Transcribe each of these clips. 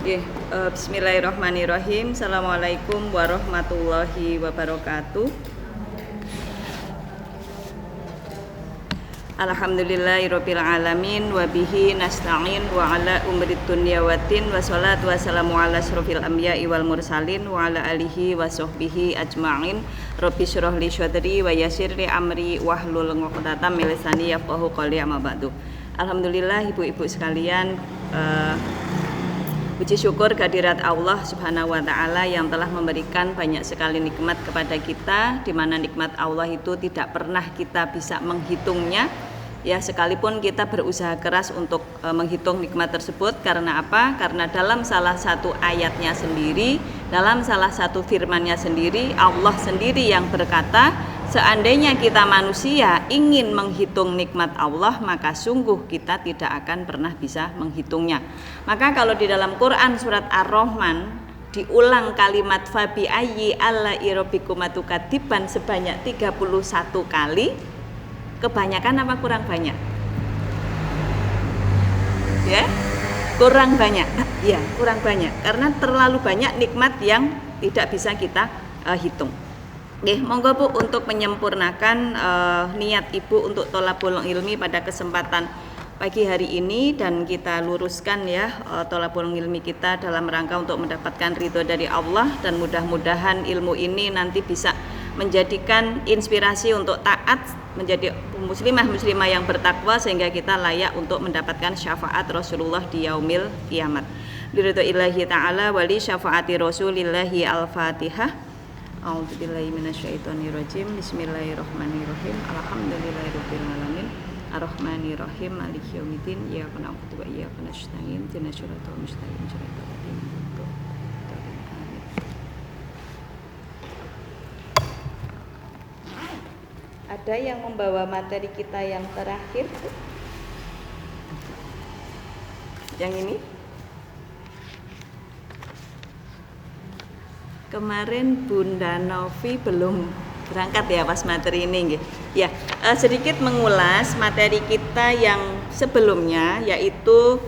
Bismillahirrahmanirrahim. Assalamualaikum warahmatullahi wabarakatuh. Alhamdulillahirabbil alamin wa bihi nasta'in wa ala umrid dunya waddin wa sholatu wassalamu ala asrofil anbiya'i wal mursalin wa ala alihi wa sahbihi ajma'in. Rabbi shrah li sadri wa yassir li amri wahlul 'uqdatam min lisani yafqahu qawli, amma ba'du. Alhamdulillah ibu-ibu sekalian, puji syukur kehadirat Allah Subhanahu wa taala yang telah memberikan banyak sekali nikmat kepada kita, di mana nikmat Allah itu tidak pernah kita bisa menghitungnya. Ya, sekalipun kita berusaha keras untuk menghitung nikmat tersebut. Karena apa? Karena dalam salah satu ayatnya sendiri, dalam salah satu firman-Nya sendiri, Allah sendiri yang berkata, seandainya kita manusia ingin menghitung nikmat Allah, maka sungguh kita tidak akan pernah bisa menghitungnya. Maka kalau di dalam Quran surat Ar-Rahman diulang kalimat fabi ayyi alla irabbikum tukadiban sebanyak 31 kali. Kebanyakan apa kurang banyak? Ya, kurang banyak. Ya, kurang banyak karena terlalu banyak nikmat yang tidak bisa kita hitung. Monggo Bu, untuk menyempurnakan niat Ibu untuk thalabul ilmi pada kesempatan pagi hari ini, dan kita luruskan ya thalabul ilmi kita dalam rangka untuk mendapatkan ridho dari Allah, dan mudah-mudahan ilmu ini nanti bisa menjadikan inspirasi untuk taat, menjadi muslimah yang bertakwa, sehingga kita layak untuk mendapatkan syafaat Rasulullah di yaumil kiamat. Biridho ilahi ta'ala wali syafaati Rasulillahi al-Fatihah. A'udzubillahi minasyaitonirrajim. Bismillahirrahmanirrahim. Alhamdulillahirabbil alamin. Arrahmanirrahim. Maliki yaumiddin. Iyyaka na'budu wa iyyaka nasta'in. Ihdinas siratal mustaqim. Shiratal ladzina an'amta 'alaihim. Ada yang membawa materi kita yang terakhir? Yang ini? Kemarin Bunda Novi belum berangkat ya pas materi ini. Ya, sedikit mengulas materi kita yang sebelumnya, yaitu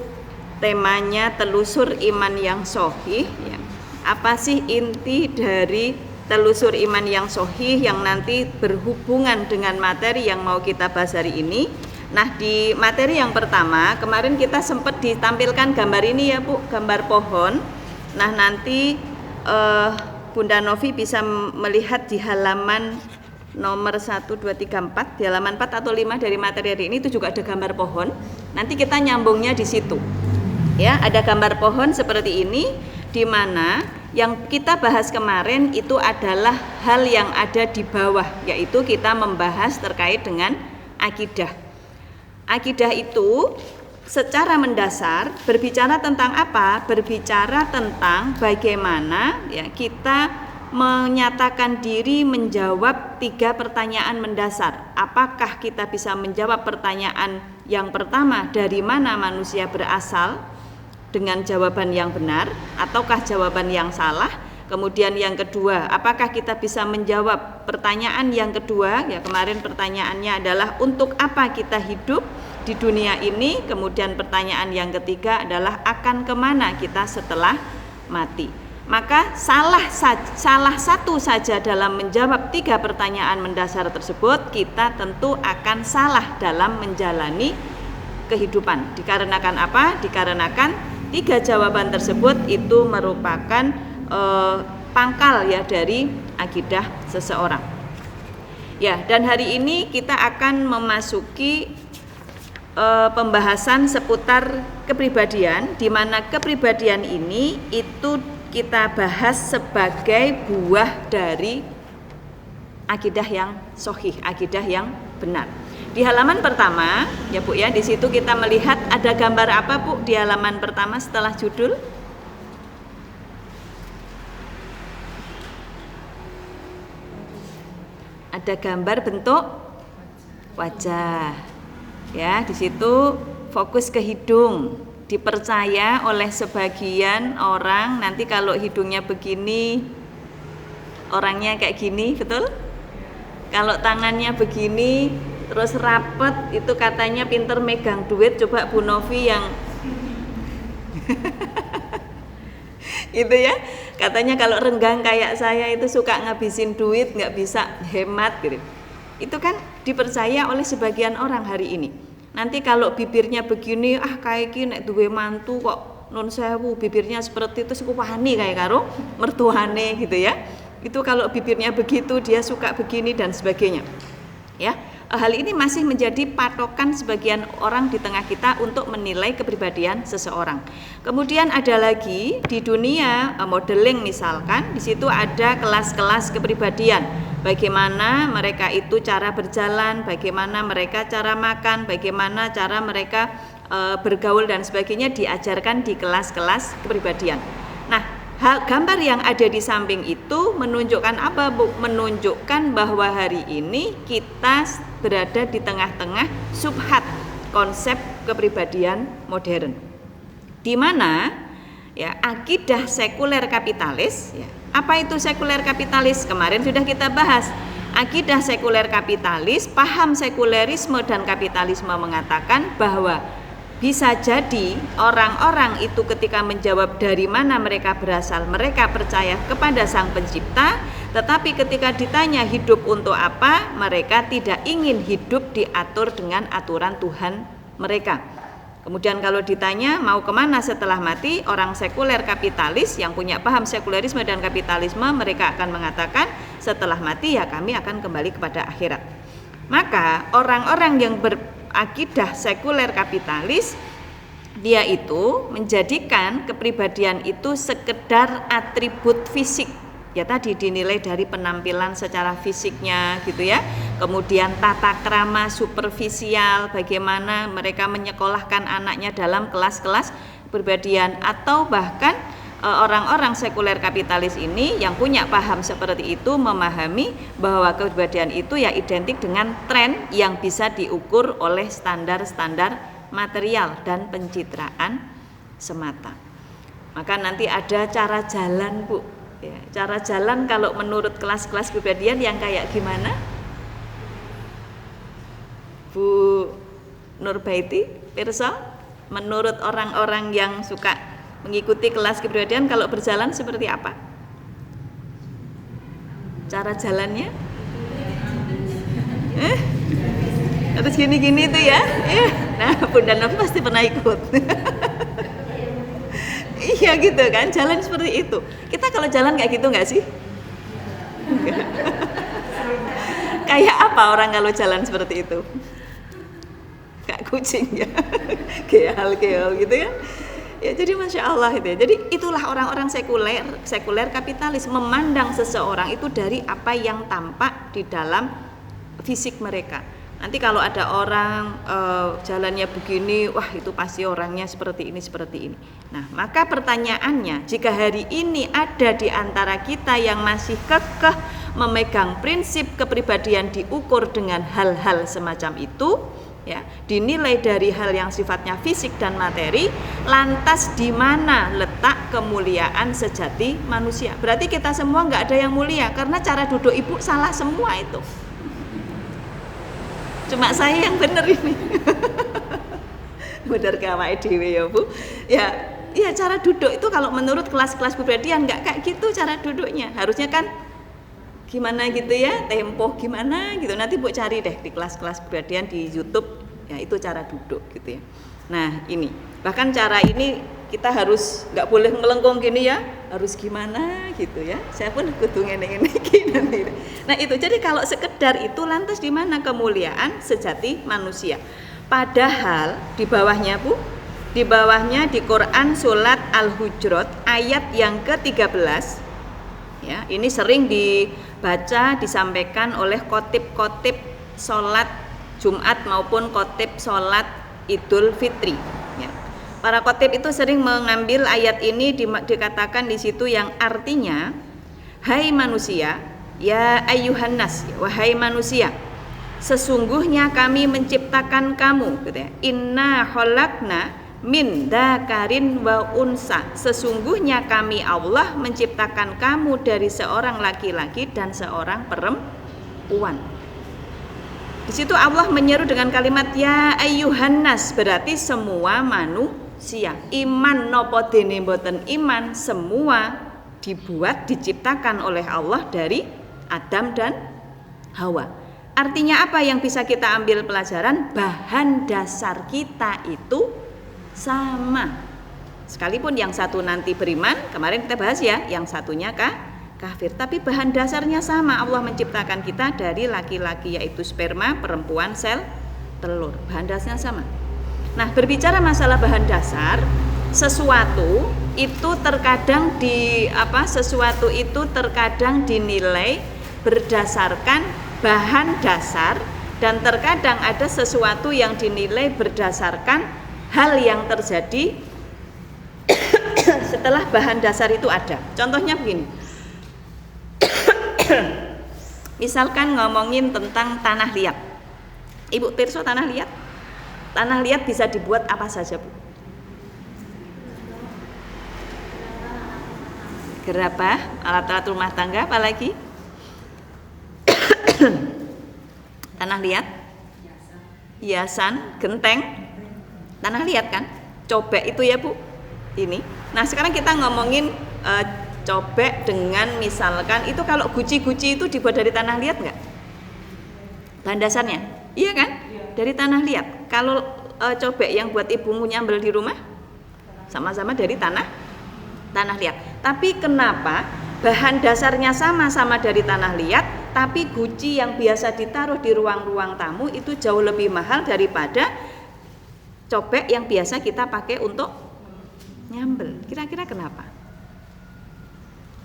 temanya telusur iman yang sahih. Ya. Apa sih inti dari telusur iman yang sahih yang nanti berhubungan dengan materi yang mau kita bahas hari ini? Nah, di materi yang pertama kemarin kita sempat ditampilkan gambar ini ya Bu, gambar pohon. Nah, nanti Bunda Novi bisa melihat di halaman nomor 1, 2, 3, 4, di halaman 4 atau 5 dari materi hari ini itu juga ada gambar pohon. Nanti kita nyambungnya di situ. Ya, ada gambar pohon seperti ini, di mana yang kita bahas kemarin itu adalah hal yang ada di bawah, yaitu kita membahas terkait dengan akidah. Akidah itu secara mendasar berbicara tentang apa? Berbicara tentang bagaimana ya kita menyatakan diri menjawab 3 pertanyaan mendasar. Apakah kita bisa menjawab pertanyaan yang pertama, dari mana manusia berasal, dengan jawaban yang benar ataukah jawaban yang salah? Kemudian yang kedua, apakah kita bisa menjawab pertanyaan yang kedua? Ya, kemarin pertanyaannya adalah untuk apa kita hidup di dunia ini. Kemudian pertanyaan yang ketiga adalah akan kemana kita setelah mati. Maka salah satu saja dalam menjawab 3 pertanyaan mendasar tersebut, kita tentu akan salah dalam menjalani kehidupan. Dikarenakan apa? Dikarenakan 3 jawaban tersebut itu merupakan pangkal ya dari akidah seseorang. Ya, dan hari ini kita akan memasuki pembahasan seputar kepribadian, di mana kepribadian ini itu kita bahas sebagai buah dari akidah yang sahih, akidah yang benar. Di halaman pertama, ya Bu ya, di situ kita melihat ada gambar apa Bu di halaman pertama setelah judul? Ada gambar bentuk wajah. Ya, di situ fokus ke hidung. Dipercaya oleh sebagian orang nanti kalau hidungnya begini, orangnya kayak gini, betul? Kalau tangannya begini terus rapet, itu katanya pinter megang duit. Coba Bu Novi yang Itu ya, katanya kalau renggang kayak saya itu suka ngabisin duit, nggak bisa hemat gitu. Itu kan dipercaya oleh sebagian orang hari ini. Nanti kalau bibirnya begini, kayak gini nek duwe mantu kok nun sewu bibirnya seperti itu, suku wani kayak karo mertuane gitu ya. Itu kalau bibirnya begitu dia suka begini dan sebagainya. Ya, hal ini masih menjadi patokan sebagian orang di tengah kita untuk menilai kepribadian seseorang. Kemudian ada lagi di dunia modeling misalkan, di situ ada kelas-kelas kepribadian. Bagaimana mereka itu cara berjalan, bagaimana mereka cara makan, bagaimana cara mereka bergaul dan sebagainya diajarkan di kelas-kelas kepribadian. Nah, gambar yang ada di samping itu menunjukkan apa, Bu? Menunjukkan bahwa hari ini kita berada di tengah-tengah subhat konsep kepribadian modern, di mana ya akidah sekuler kapitalis ya. Apa itu sekuler kapitalis? Kemarin sudah kita bahas. Akidah sekuler kapitalis, paham sekulerisme dan kapitalisme mengatakan bahwa bisa jadi orang-orang itu ketika menjawab dari mana mereka berasal, mereka percaya kepada Sang Pencipta, tetapi ketika ditanya hidup untuk apa, mereka tidak ingin hidup diatur dengan aturan Tuhan mereka. Kemudian kalau ditanya mau kemana setelah mati, orang sekuler kapitalis yang punya paham sekulerisme dan kapitalisme, mereka akan mengatakan setelah mati ya kami akan kembali kepada akhirat. Maka orang-orang yang berakidah sekuler kapitalis, dia itu menjadikan kepribadian itu sekedar atribut fisik. Ya tadi dinilai dari penampilan secara fisiknya gitu ya. Kemudian tata krama superficial, bagaimana mereka menyekolahkan anaknya dalam kelas-kelas kepribadian, atau bahkan orang-orang sekuler kapitalis ini yang punya paham seperti itu memahami bahwa kepribadian itu ya identik dengan tren yang bisa diukur oleh standar-standar material dan pencitraan semata. Maka nanti ada cara jalan, Bu. Ya, cara jalan kalau menurut kelas-kelas kepribadian yang kayak gimana? Bu Nurbaiti, Pirsa, menurut orang-orang yang suka mengikuti kelas kepribadian kalau berjalan seperti apa? Cara jalannya? Terus gini-gini itu ya? Nah, Bunda Novi pasti pernah ikut. Iya gitu kan, jalan seperti itu. Kita kalau jalan kayak gitu nggak sih? Kayak apa orang kalau jalan seperti itu? Kayak kucing ya, keal gitu ya. Ya jadi Masya Allah itu ya. Jadi itulah orang-orang sekuler kapitalis memandang seseorang itu dari apa yang tampak di dalam fisik mereka. Nanti kalau ada orang jalannya begini, wah itu pasti orangnya seperti ini. Nah, maka pertanyaannya, jika hari ini ada di antara kita yang masih kekeh memegang prinsip kepribadian diukur dengan hal-hal semacam itu, ya, dinilai dari hal yang sifatnya fisik dan materi, lantas di mana letak kemuliaan sejati manusia? Berarti kita semua nggak ada yang mulia karena cara duduk ibu salah semua itu. Cuma saya yang bener ini. Bener kawai dewe ya Bu. Ya cara duduk itu kalau menurut kelas-kelas kepribadian nggak kayak gitu cara duduknya. Harusnya kan gimana gitu ya, tempo gimana gitu. Nanti Bu cari deh di kelas-kelas kepribadian di YouTube. Ya itu cara duduk gitu ya. Nah ini, bahkan cara ini kita harus nggak boleh melengkung gini ya, harus gimana gitu ya. Saya pun kudu ngene-ngene nanti. Nah itu, jadi kalau sekedar itu lantas di mana kemuliaan sejati manusia? Padahal di bawahnya Bu, di bawahnya di Quran surat Al-Hujurat ayat yang ke-13 ya, ini sering dibaca disampaikan oleh khotib-khotib sholat Jumat maupun khotib sholat Idul Fitri ya. Para khotib itu sering mengambil ayat ini dikatakan di situ yang artinya, hai manusia, ya ayyuhan nas, wahai manusia, sesungguhnya kami menciptakan kamu gitu ya. Inna khalaqna min dzakarin wa unsa, sesungguhnya kami Allah menciptakan kamu dari seorang laki-laki dan seorang perempuan. Di situ Allah menyeru dengan kalimat ya ayyuhan nas, berarti semua manusia. manusia. Iman nopo dene mboten iman, semua dibuat diciptakan oleh Allah dari Adam dan Hawa. Artinya apa yang bisa kita ambil pelajaran? Bahan dasar kita itu sama. Sekalipun yang satu nanti beriman, kemarin kita bahas ya, yang satunya kafir, tapi bahan dasarnya sama. Allah menciptakan kita dari laki-laki yaitu sperma, perempuan sel telur. Bahan dasarnya sama. Nah, berbicara masalah bahan dasar, sesuatu itu terkadang dinilai berdasarkan bahan dasar, dan terkadang ada sesuatu yang dinilai berdasarkan hal yang terjadi setelah bahan dasar itu ada. Contohnya begini. Misalkan ngomongin tentang tanah liat. Ibu pirsa tanah liat? Tanah liat bisa dibuat apa saja, Bu? Gerabah, alat-alat rumah tangga, apalagi? Tanah liat, hiasan, genteng, tanah liat kan? Cobek itu ya, Bu. Ini. Nah, sekarang kita ngomongin cobek dengan misalkan itu kalau guci-guci itu dibuat dari tanah liat nggak? Bahan dasarnya, iya kan? Dari tanah liat. Kalau cobek yang buat ibumu nyambel di rumah, sama-sama dari tanah liat. Tapi kenapa bahan dasarnya sama-sama dari tanah liat, tapi guci yang biasa ditaruh di ruang-ruang tamu itu jauh lebih mahal daripada cobek yang biasa kita pakai untuk nyambel? Kira-kira kenapa?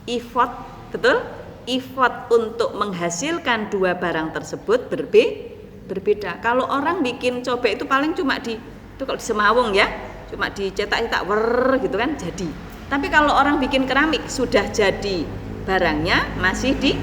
Effort, betul? Effort untuk menghasilkan dua barang tersebut berbeda. Kalau orang bikin cobek itu paling cuma di Semawung ya, cuma dicetak-cetak gitu kan jadi. Tapi kalau orang bikin keramik sudah jadi barangnya masih di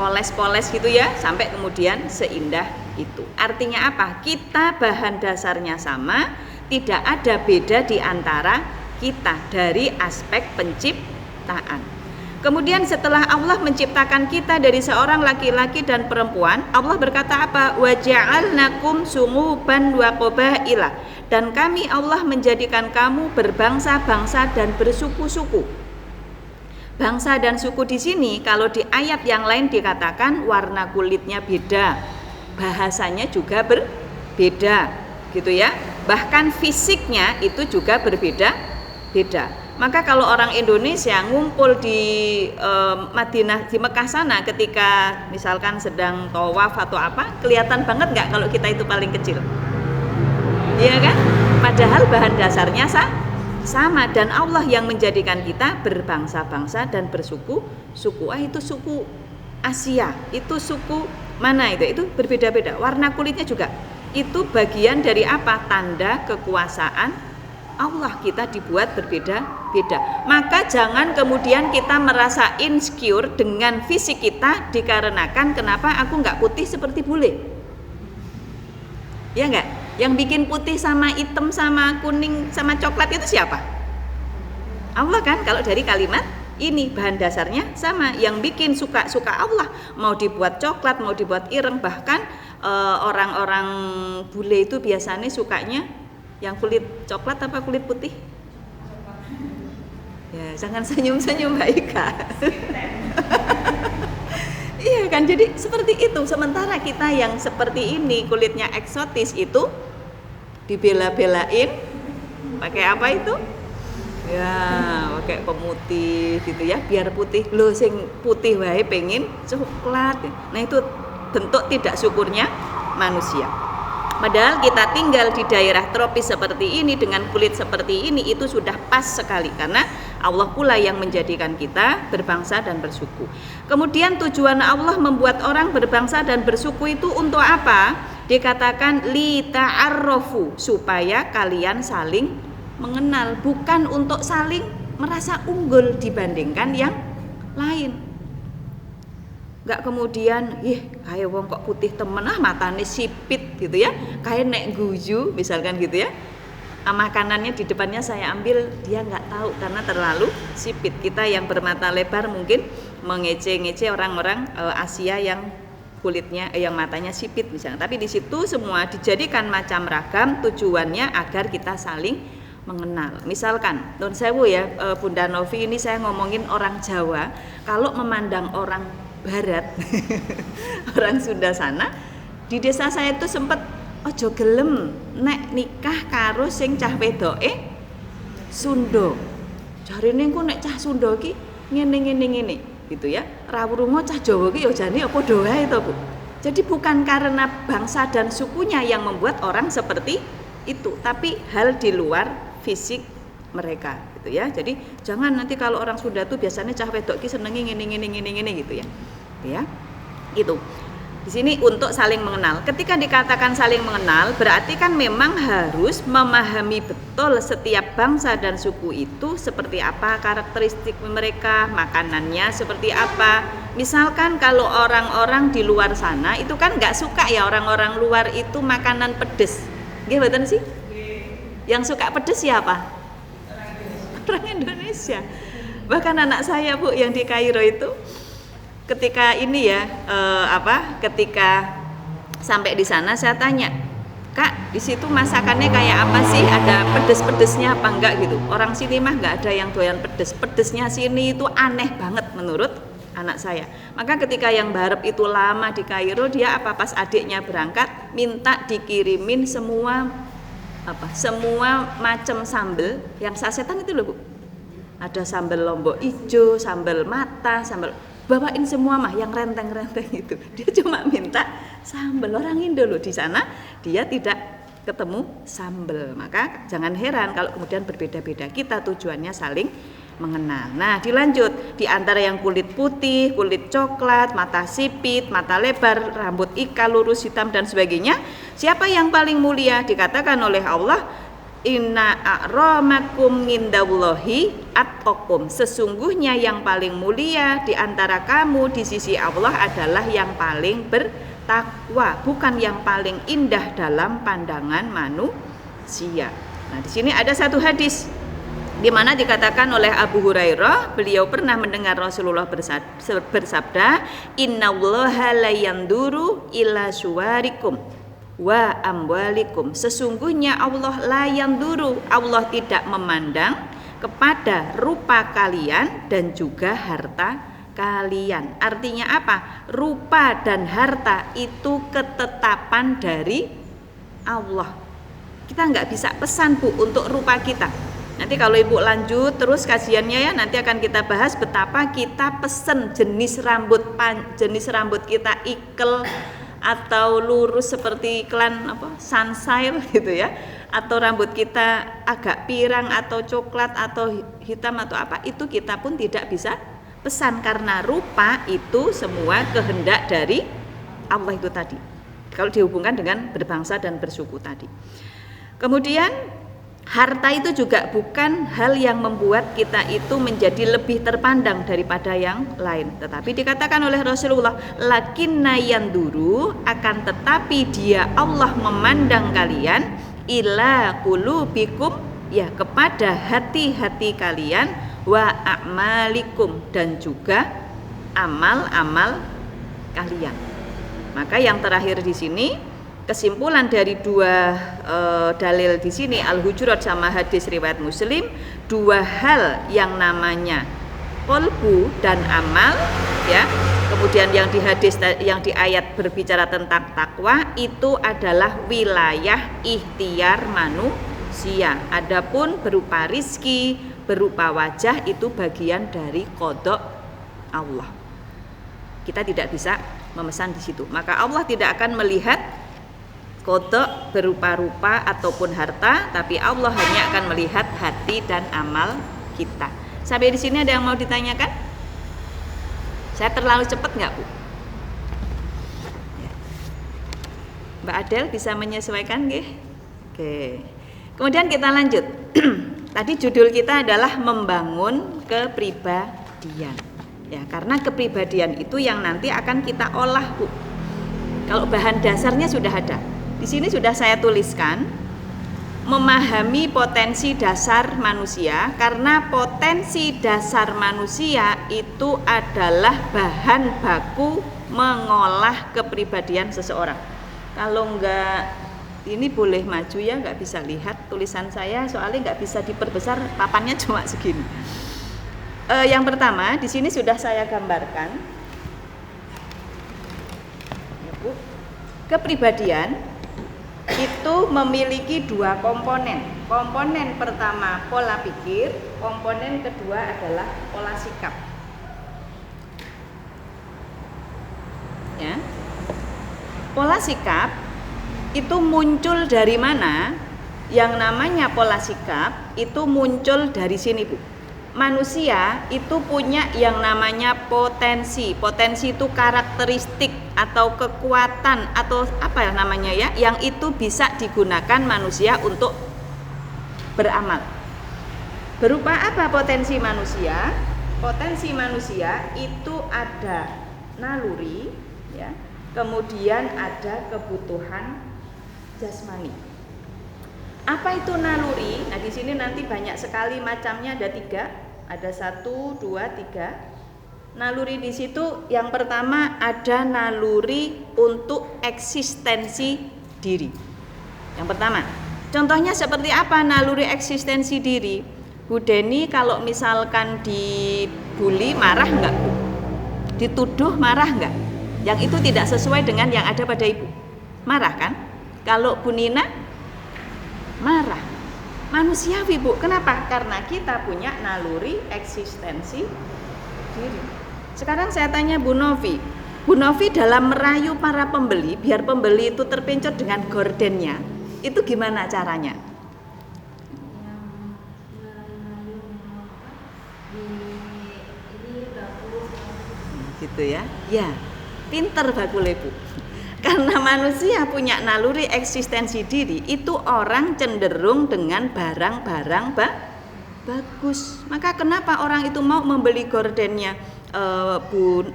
poles-poles gitu ya, sampai kemudian seindah itu. Artinya apa? Kita bahan dasarnya sama, tidak ada beda di antara kita dari aspek penciptaan. Kemudian setelah Allah menciptakan kita dari seorang laki-laki dan perempuan, Allah berkata apa? Wa ja'alnakum syu'uban wa qabaila. Dan kami Allah menjadikan kamu berbangsa-bangsa dan bersuku-suku. Bangsa dan suku di sini kalau di ayat yang lain dikatakan warna kulitnya beda, bahasanya juga berbeda, gitu ya. Bahkan fisiknya itu juga berbeda-beda. Maka kalau orang Indonesia ngumpul di Madinah, di Mekah sana ketika misalkan sedang tawaf atau apa, kelihatan banget nggak kalau kita itu paling kecil? Iya kan? Padahal bahan dasarnya sama, dan Allah yang menjadikan kita berbangsa-bangsa dan bersuku-suku. Itu suku Asia, itu suku mana itu? Itu berbeda-beda. Warna kulitnya juga. Itu bagian dari apa? Tanda kekuasaan Allah, kita dibuat berbeda-beda. Maka jangan kemudian kita merasa insecure dengan fisik kita dikarenakan kenapa aku nggak putih seperti bule. Ya nggak? Yang bikin putih sama hitam sama kuning sama coklat itu siapa? Allah kan. Kalau dari kalimat ini bahan dasarnya sama. Yang bikin suka Allah. Mau dibuat coklat, mau dibuat ireng. Bahkan orang-orang bule itu biasanya sukanya yang kulit coklat apa kulit putih? Ya, jangan senyum-senyum Mbak Ika. Iya kan, jadi seperti itu. Sementara kita yang seperti ini kulitnya eksotis itu dibela-belain pakai apa itu? Ya, pakai pemutih gitu ya, biar putih. Loh, sing putih wae pengen coklat. Nah, itu bentuk tidak syukurnya manusia. Padahal kita tinggal di daerah tropis seperti ini dengan kulit seperti ini itu sudah pas sekali karena Allah pula yang menjadikan kita berbangsa dan bersuku. Kemudian tujuan Allah membuat orang berbangsa dan bersuku itu untuk apa? Dikatakan li ta'arrafu, supaya kalian saling mengenal, bukan untuk saling merasa unggul dibandingkan yang lain. Enggak kemudian, kayak wong kok putih temen, matane sipit gitu ya, kayak nek guyu misalkan gitu ya. Makanannya di depannya saya ambil, dia nggak tahu karena terlalu sipit. Kita yang bermata lebar mungkin mengece-ngece orang-orang Asia yang kulitnya yang matanya sipit misalnya. Tapi di situ semua dijadikan macam ragam, tujuannya agar kita saling mengenal. Misalkan, Nun Sewu ya, Bunda Novi, ini saya ngomongin orang Jawa, kalau memandang orang Barat, orang Sunda sana, di desa saya itu sempet ojo gelem nek nikah karo sing cah wedoke Sunda. Jarine engko nek cah Sunda ki ngene gitu ya. Rawuh cah Jawa ki ya jane ya padha wae to, Bu. Jadi bukan karena bangsa dan sukunya yang membuat orang seperti itu, tapi hal di luar fisik mereka gitu ya. Jadi jangan nanti kalau orang Sunda tuh biasanya cah wedok ki senengi ngene gitu ya. Ya. Itu. Di sini untuk saling mengenal. Ketika dikatakan saling mengenal, berarti kan memang harus memahami betul setiap bangsa dan suku itu seperti apa karakteristik mereka, makanannya seperti apa. Misalkan kalau orang-orang di luar sana itu kan nggak suka ya, orang-orang luar itu makanan pedes. Nggih mboten sih? Yang suka pedes siapa? Orang Indonesia. Bahkan anak saya, Bu, yang di Kairo itu ketika ini ya ketika sampai di sana saya tanya, Kak, di situ masakannya kayak apa sih? Ada pedes-pedesnya apa enggak gitu? Orang sini mah enggak ada yang doyan pedes. Pedesnya sini itu aneh banget menurut anak saya. Maka ketika yang barep itu lama di Kairo, dia pas adiknya berangkat minta dikirimin semua macam sambel yang sasetan itu loh, Bu. Ada sambal lombok ijo, sambal mata, sambal, bawain semua mah yang renteng-renteng itu. Dia cuma minta sambal. Orang Indo loh di sana dia tidak ketemu sambal. Maka jangan heran kalau kemudian berbeda-beda. Kita tujuannya saling mengenal. Nah, dilanjut, di antara yang kulit putih, kulit coklat, mata sipit, mata lebar, rambut ika lurus hitam dan sebagainya, siapa yang paling mulia? Dikatakan oleh Allah, inna a'ramakum indallahi atqakum. Sesungguhnya yang paling mulia di antara kamu di sisi Allah adalah yang paling bertakwa, bukan yang paling indah dalam pandangan manusia. Nah, di sini ada satu hadis di mana dikatakan oleh Abu Hurairah, beliau pernah mendengar Rasulullah bersabda, innallaha la yanduru ila suwarikum wa amwalikum. Sesungguhnya Allah la yanduru, Allah tidak memandang kepada rupa kalian dan juga harta kalian. Artinya apa? Rupa dan harta itu ketetapan dari Allah. Kita nggak bisa pesan, Bu, untuk rupa kita. Nanti kalau Ibu lanjut terus kajiannya ya, nanti akan kita bahas betapa kita pesen jenis rambut kita ikel atau lurus seperti iklan sunshine gitu ya, atau rambut kita agak pirang atau coklat atau hitam atau apa, itu kita pun tidak bisa pesan karena rupa itu semua kehendak dari Allah itu tadi. Kalau dihubungkan dengan berbangsa dan bersuku tadi. Kemudian harta itu juga bukan hal yang membuat kita itu menjadi lebih terpandang daripada yang lain. Tetapi dikatakan oleh Rasulullah, lakinna yanduru, akan tetapi dia Allah memandang kalian ila qulubikum, ya kepada hati-hati kalian, wa a'malikum, dan juga amal-amal kalian. Maka yang terakhir di sini, kesimpulan dari dua dalil di sini, Al-Hujurat sama hadis riwayat Muslim, dua hal yang namanya qalbu dan amal ya. Kemudian yang di hadis, yang di ayat berbicara tentang takwa itu adalah wilayah ikhtiar manusia. Adapun berupa rizki, berupa wajah itu bagian dari qada Allah. Kita tidak bisa memesan di situ. Maka Allah tidak akan melihat kodok berupa rupa ataupun harta, tapi Allah hanya akan melihat hati dan amal kita. Sampai di sini ada yang mau ditanyakan? Saya terlalu cepat nggak, Bu? Mbak Adel bisa menyesuaikan, nggih? Oke. Kemudian kita lanjut. Tadi judul kita adalah membangun kepribadian. Ya, karena kepribadian itu yang nanti akan kita olah, Bu. Kalau bahan dasarnya sudah ada. Di sini sudah saya tuliskan, memahami potensi dasar manusia, karena potensi dasar manusia itu adalah bahan baku mengolah kepribadian seseorang. Kalau enggak, ini boleh maju ya, nggak bisa lihat tulisan saya soalnya nggak bisa diperbesar, papannya cuma segini. Yang pertama di sini sudah saya gambarkan, kepribadian itu memiliki dua komponen. Komponen pertama pola pikir, komponen kedua adalah pola sikap. Ya. Pola sikap itu muncul dari mana? Yang namanya pola sikap itu muncul dari sini, Bu. Manusia itu punya yang namanya potensi. Potensi itu karakteristik atau kekuatan atau apa ya namanya ya, yang itu bisa digunakan manusia untuk beramal. Berupa apa potensi manusia? Potensi manusia itu ada naluri, ya. Kemudian ada kebutuhan jasmani. Apa itu naluri? Nah, di sini nanti banyak sekali macamnya, ada 3. Ada 1, 2, 3. Naluri di situ yang pertama ada naluri untuk eksistensi diri. Yang pertama, contohnya seperti apa naluri eksistensi diri? Bu Deni kalau misalkan dibully marah enggak? Dituduh marah enggak? Yang itu tidak sesuai dengan yang ada pada ibu. Marah kan? Kalau Bu Nina marah. Manusiawi, Bu. Kenapa? Karena kita punya naluri eksistensi diri. Sekarang saya tanya Bu Novi. Bu Novi dalam merayu para pembeli biar pembeli itu terpencot dengan gordennya, itu gimana caranya? Gitu ya. Ya, pinter bakule, Bu. Karena manusia punya naluri eksistensi diri, itu orang cenderung dengan barang-barang bagus. Maka kenapa orang itu mau membeli gordennya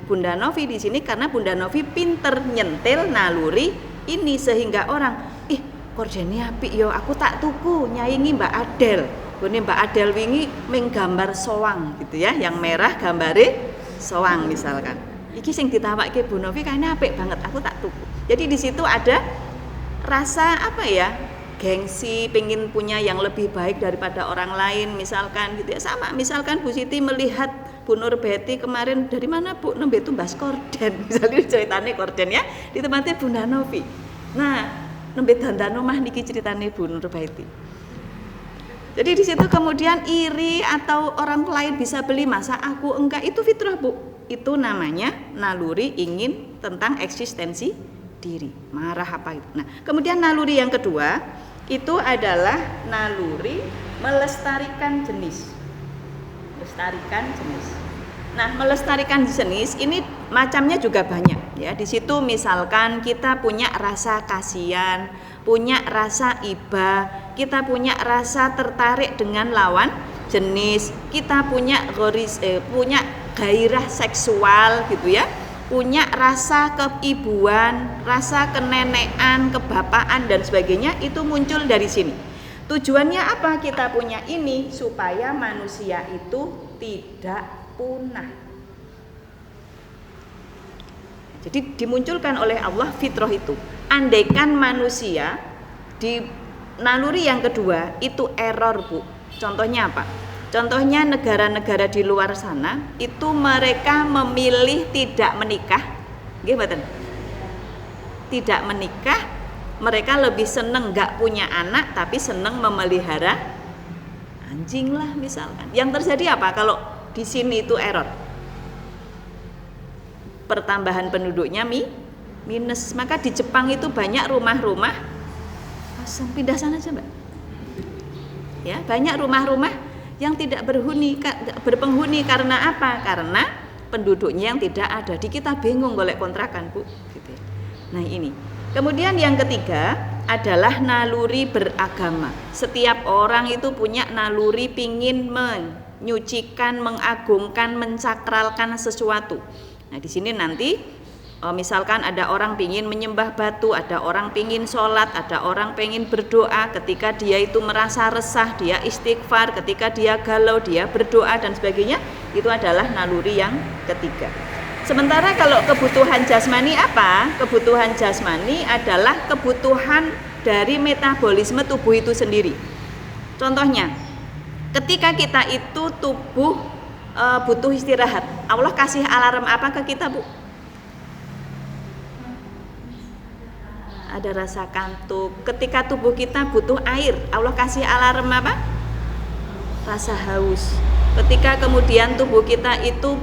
Bunda Novi di sini? Karena Bunda Novi pinter nyentil naluri ini sehingga orang, gordennya apik yo, aku tak tuku, nyaingi Mbak Adel. Gone Mbak Adel wingi menggambar soang gitu ya, yang merah gambare soang misalkan. Iki sing ditawakke Bu Novi kayaknya apik banget, aku tak tuku. Jadi di situ ada rasa apa ya? Gengsi, pengen punya yang lebih baik daripada orang lain misalkan gitu ya. Sama misalkan Bu Siti melihat Bu Nurbeti kemarin dari mana Bu? Nembe tumbas korden. Misalnya ceritane korden ya di tempatnya Bunda Novi. Nah, nembe dandan omah niki ceritane Bu Nurbeti. Jadi di situ kemudian iri atau orang lain bisa beli masa aku enggak, itu fitrah, Bu. Itu namanya naluri ingin tentang eksistensi diri. Marah apa itu. Nah, kemudian naluri yang kedua itu adalah naluri melestarikan jenis. Melestarikan jenis. Nah, melestarikan jenis ini macamnya juga banyak ya. Di situ misalkan kita punya rasa kasihan, punya rasa iba, kita punya rasa tertarik dengan lawan jenis, kita punya punya gairah seksual gitu ya, punya rasa keibuan, rasa kenenekan, kebapaan dan sebagainya, itu muncul dari sini. Tujuannya apa kita punya ini? Supaya manusia itu tidak punah. Jadi dimunculkan oleh Allah fitrah itu. Andaikan manusia di naluri yang kedua itu error, Bu. Contohnya apa? Contohnya negara-negara di luar sana itu mereka memilih tidak menikah. Nggih mboten? Tidak menikah, mereka lebih seneng nggak punya anak tapi seneng memelihara anjing lah misalkan. Yang terjadi apa kalau di sini itu error? Pertambahan penduduknya minus. Maka di Jepang itu banyak rumah-rumah kosong. Pindah sana aja, Mbak. Ya, banyak rumah-rumah yang tidak berpenghuni karena apa? Karena penduduknya yang tidak ada. Di kita bingung golek kontrakan, Bu. Gitu. Nah ini. Kemudian yang ketiga adalah naluri beragama. Setiap orang itu punya naluri pingin menyucikan, mengagungkan, mensakralkan sesuatu. Nah di sini nanti Misalkan ada orang pingin menyembah batu, ada orang pingin sholat, ada orang pingin berdoa. Ketika dia itu merasa resah, dia istighfar. Ketika dia galau, dia berdoa dan sebagainya. Itu adalah naluri yang ketiga. Sementara kalau kebutuhan jasmani apa? Kebutuhan jasmani adalah kebutuhan dari metabolisme tubuh itu sendiri. Contohnya, ketika kita itu tubuh butuh istirahat, Allah kasih alarm apa ke kita, Bu? Ada rasa kantuk. Ketika tubuh kita butuh air, Allah kasih alarm apa? Rasa haus. Ketika kemudian tubuh kita itu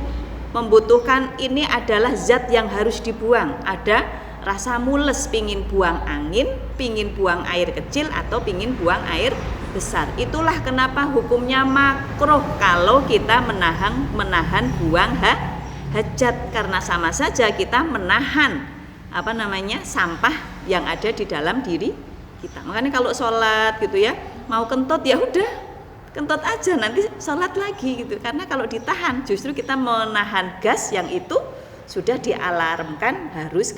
membutuhkan, ini adalah zat yang harus dibuang, ada rasa mules, pingin buang angin, pingin buang air kecil atau pingin buang air besar. Itulah kenapa hukumnya makruh kalau kita menahan buang hajat, karena sama saja kita menahan sampah yang ada di dalam diri kita. Makanya kalau sholat gitu ya, mau kentut ya udah kentut aja, nanti sholat lagi gitu. Karena kalau ditahan justru kita menahan gas yang itu sudah dialarmkan harus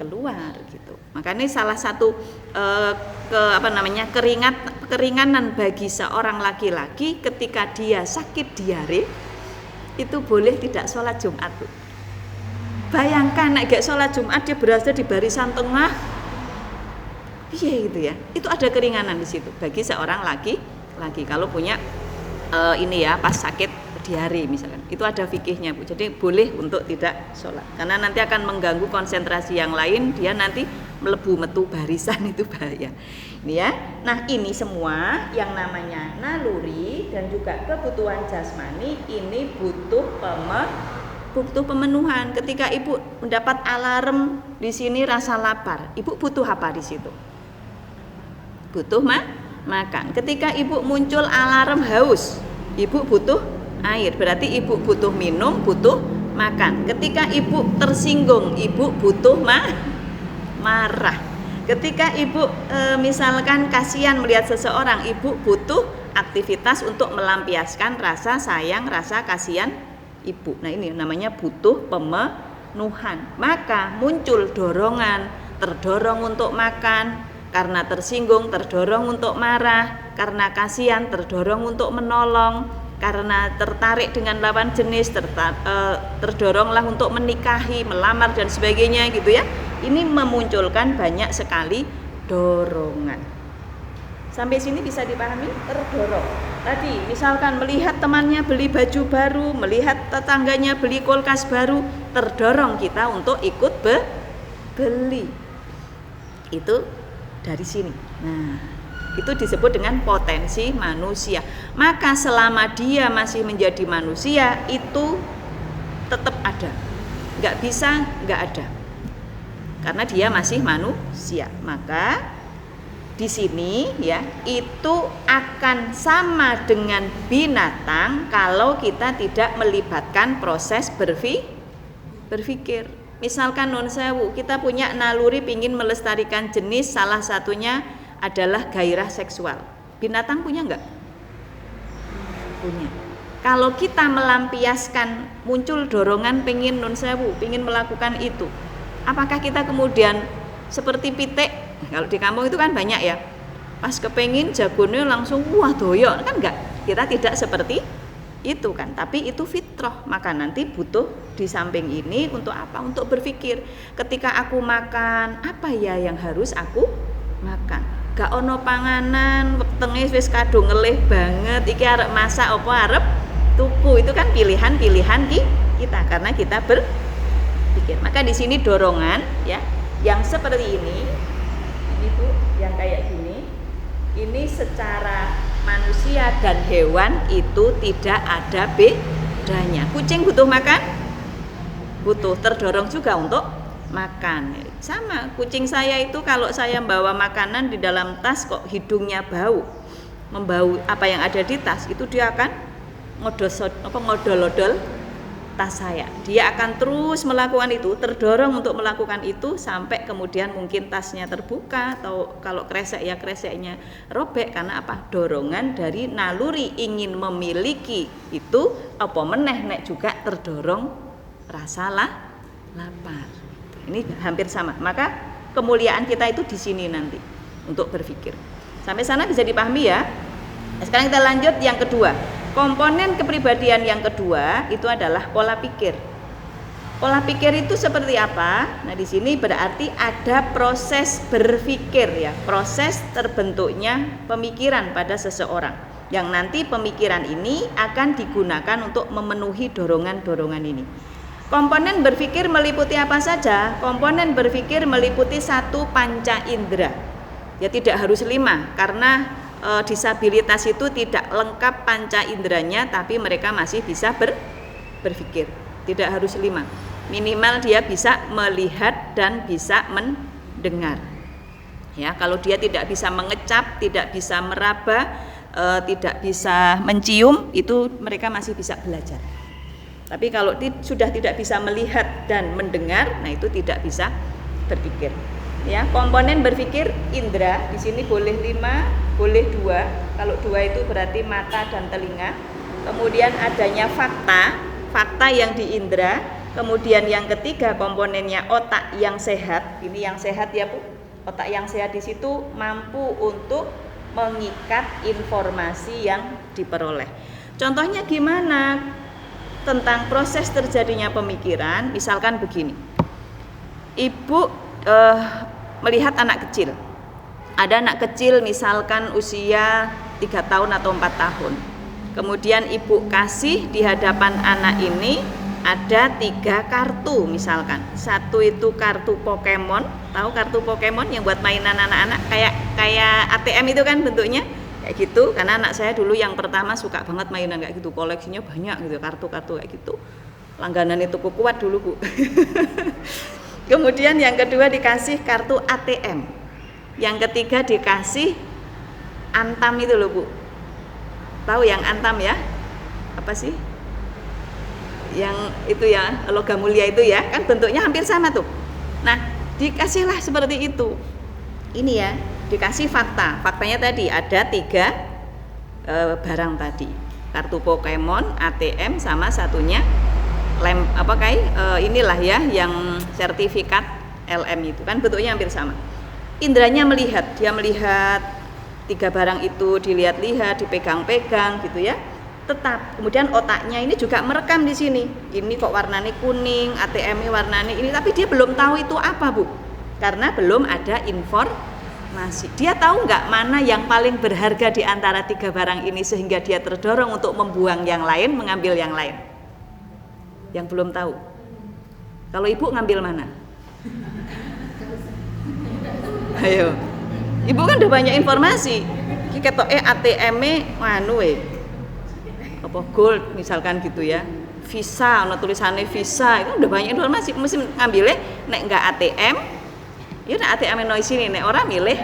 keluar gitu. Makanya salah satu keringanan bagi seorang laki-laki ketika dia sakit diare itu boleh tidak sholat Jumat, Bu. Bayangkan nek gak sholat Jumat dia berada di barisan tengah, iya gitu ya. Itu ada keringanan di situ bagi seorang laki kalau punya pas sakit diare misalkan. Itu ada fikihnya, Bu. Jadi boleh untuk tidak sholat karena nanti akan mengganggu konsentrasi yang lain, dia nanti melebu metu barisan, itu bahaya. Ini ya. Nah, ini semua yang namanya naluri dan juga kebutuhan jasmani ini butuh pemenuhan. Ketika ibu mendapat alarm di sini rasa lapar, ibu butuh apa di situ? Butuh makan. Ketika ibu muncul alarm haus, ibu butuh air. Berarti ibu butuh minum, butuh makan. Ketika ibu tersinggung, ibu butuh marah. Ketika ibu misalkan kasihan melihat seseorang, ibu butuh aktivitas untuk melampiaskan rasa sayang, rasa kasihan ibu. Nah, ini namanya butuh pemenuhan. Maka muncul dorongan, terdorong untuk makan, karena tersinggung terdorong untuk marah, karena kasihan terdorong untuk menolong, karena tertarik dengan lawan jenis terdoronglah untuk menikahi, melamar dan sebagainya gitu ya. Ini memunculkan banyak sekali dorongan. Sampai sini bisa dipahami? Terdorong. Tadi misalkan melihat temannya beli baju baru, melihat tetangganya beli kulkas baru, terdorong kita untuk ikut beli. Itu dari sini. Nah, itu disebut dengan potensi manusia. Maka selama dia masih menjadi manusia, itu tetap ada. Nggak bisa nggak ada. Karena dia masih manusia. Maka di sini ya, itu akan sama dengan binatang kalau kita tidak melibatkan proses berpikir. Misalkan nun sewu, kita punya naluri pingin melestarikan jenis, salah satunya adalah gairah seksual. Binatang punya enggak? Punya. Kalau kita melampiaskan, muncul dorongan pingin nun sewu, pingin melakukan itu, apakah kita kemudian seperti pitik? Kalau di kampung itu kan banyak ya, pas kepengin jagonya langsung wah doyok, kan enggak? Kita tidak seperti itu kan, tapi itu fitrah. Maka nanti butuh di samping ini untuk apa? Untuk berpikir, ketika aku makan, apa ya yang harus aku makan? Gak ono panganan, wetenge wis kadung ngelih banget, iki arep masak apa arep tuku, itu kan pilihan-pilihan kita karena kita berpikir. Maka di sini dorongan ya, yang seperti ini Bu, yang kayak gini, ini secara manusia dan hewan itu tidak ada bedanya. Kucing butuh makan? Butuh, terdorong juga untuk makan. Sama, kucing saya itu kalau saya bawa makanan di dalam tas kok hidungnya bau, membau apa yang ada di tas, itu dia akan ngodol-odol tas saya. Dia akan terus melakukan itu, terdorong untuk melakukan itu sampai kemudian mungkin tasnya terbuka, atau kalau kresek ya kreseknya robek. Karena apa? Dorongan dari naluri ingin memiliki itu, apa meneh nek juga terdorong rasa lapar. Ini hampir sama. Maka kemuliaan kita itu di sini nanti untuk berpikir. Sampai sana bisa dipahami ya. Sekarang kita lanjut yang kedua. Komponen kepribadian yang kedua itu adalah pola pikir. Pola pikir itu seperti apa? Nah, di sini berarti ada proses berpikir ya, proses terbentuknya pemikiran pada seseorang. Yang nanti pemikiran ini akan digunakan untuk memenuhi dorongan-dorongan ini. Komponen berpikir meliputi apa saja? Komponen berpikir meliputi 1 panca indera. Ya tidak harus 5 karena disabilitas itu tidak lengkap panca inderanya, tapi mereka masih bisa berpikir. Tidak harus 5. Minimal dia bisa melihat dan bisa mendengar. Ya, kalau dia tidak bisa mengecap, tidak bisa meraba, tidak bisa mencium, itu mereka masih bisa belajar. Tapi kalau sudah tidak bisa melihat dan mendengar, nah itu tidak bisa berpikir. Ya, komponen berpikir indera di sini boleh 5, boleh 2. Kalau 2 itu berarti mata dan telinga. Kemudian adanya fakta yang diindra. Kemudian yang ketiga komponennya otak yang sehat. Ini yang sehat ya Bu. Otak yang sehat di situ mampu untuk mengikat informasi yang diperoleh. Contohnya gimana tentang proses terjadinya pemikiran? Misalkan begini. Ibu melihat anak kecil. Ada anak kecil misalkan usia 3 tahun atau 4 tahun. Kemudian ibu kasih di hadapan anak ini ada 3 kartu misalkan. Satu itu kartu Pokemon, tahu kartu Pokemon yang buat mainan anak-anak kayak ATM itu kan bentuknya kayak gitu. Karena anak saya dulu yang pertama suka banget mainan kayak gitu, koleksinya banyak gitu, kartu-kartu kayak gitu. Langganan itu kuat dulu Bu. Kemudian yang kedua dikasih kartu ATM. Yang ketiga dikasih Antam itu loh Bu. Tahu yang Antam ya? Apa sih? Yang itu ya, logam mulia itu ya, kan bentuknya hampir sama tuh. Nah, dikasihlah seperti itu. Ini ya, dikasih fakta. Faktanya tadi ada 3 barang tadi. Kartu Pokemon, ATM, sama satunya inilah ya yang sertifikat LM itu kan bentuknya hampir sama. Indranya melihat, dia melihat 3 barang itu dilihat-lihat, dipegang-pegang gitu ya. Tetap kemudian otaknya ini juga merekam di sini. Ini kok warnanya kuning, ATM-nya warnanya ini, tapi dia belum tahu itu apa Bu, karena belum ada informasi. Dia tahu nggak mana yang paling berharga di antara 3 barang ini sehingga dia terdorong untuk membuang yang lain, mengambil yang lain. Yang belum tahu. Kalau ibu ngambil mana? Ayo, ibu kan udah banyak informasi. Kita ATM-nya apa gold misalkan gitu ya, Visa, ono tulisannya Visa, itu udah banyak informasi. Mesti ngambilnya nek enggak ATM, ya nek ATM no sini, nek orang milih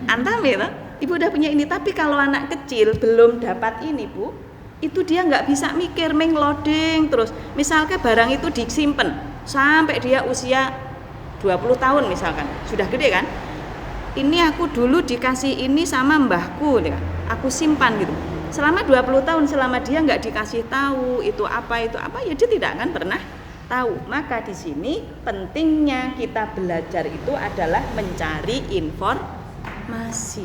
Antam ya. Ibu udah punya ini, tapi kalau anak kecil belum dapat ini Bu, itu dia nggak bisa mikir, loading terus. Misalkan barang itu disimpan sampai dia usia 20 tahun misalkan, sudah gede kan. Ini aku dulu dikasih ini sama mbahku, ya. Aku simpan gitu. Selama 20 tahun, selama dia nggak dikasih tahu itu apa, ya dia tidak akan pernah tahu. Maka di sini pentingnya kita belajar itu adalah mencari informasi.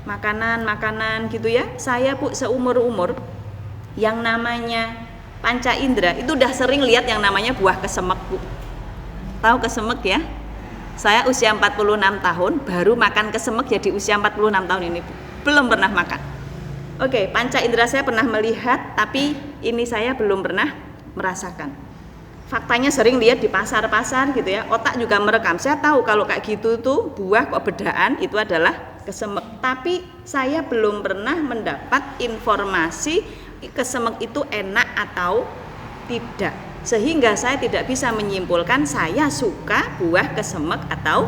Makanan gitu ya. Saya Bu seumur-umur yang namanya panca indera itu udah sering lihat yang namanya buah kesemek Bu. Tahu kesemek ya? Saya usia 46 tahun baru makan kesemek ya di usia 46 tahun ini Bu. Belum pernah makan. Oke, panca indera saya pernah melihat, tapi ini saya belum pernah merasakan. Faktanya sering lihat di pasar-pasar gitu ya. Otak juga merekam. Saya tahu kalau kayak gitu tuh buah kok bedaan itu adalah kesemek. Tapi saya belum pernah mendapat informasi kesemek itu enak atau tidak. Sehingga saya tidak bisa menyimpulkan saya suka buah kesemek atau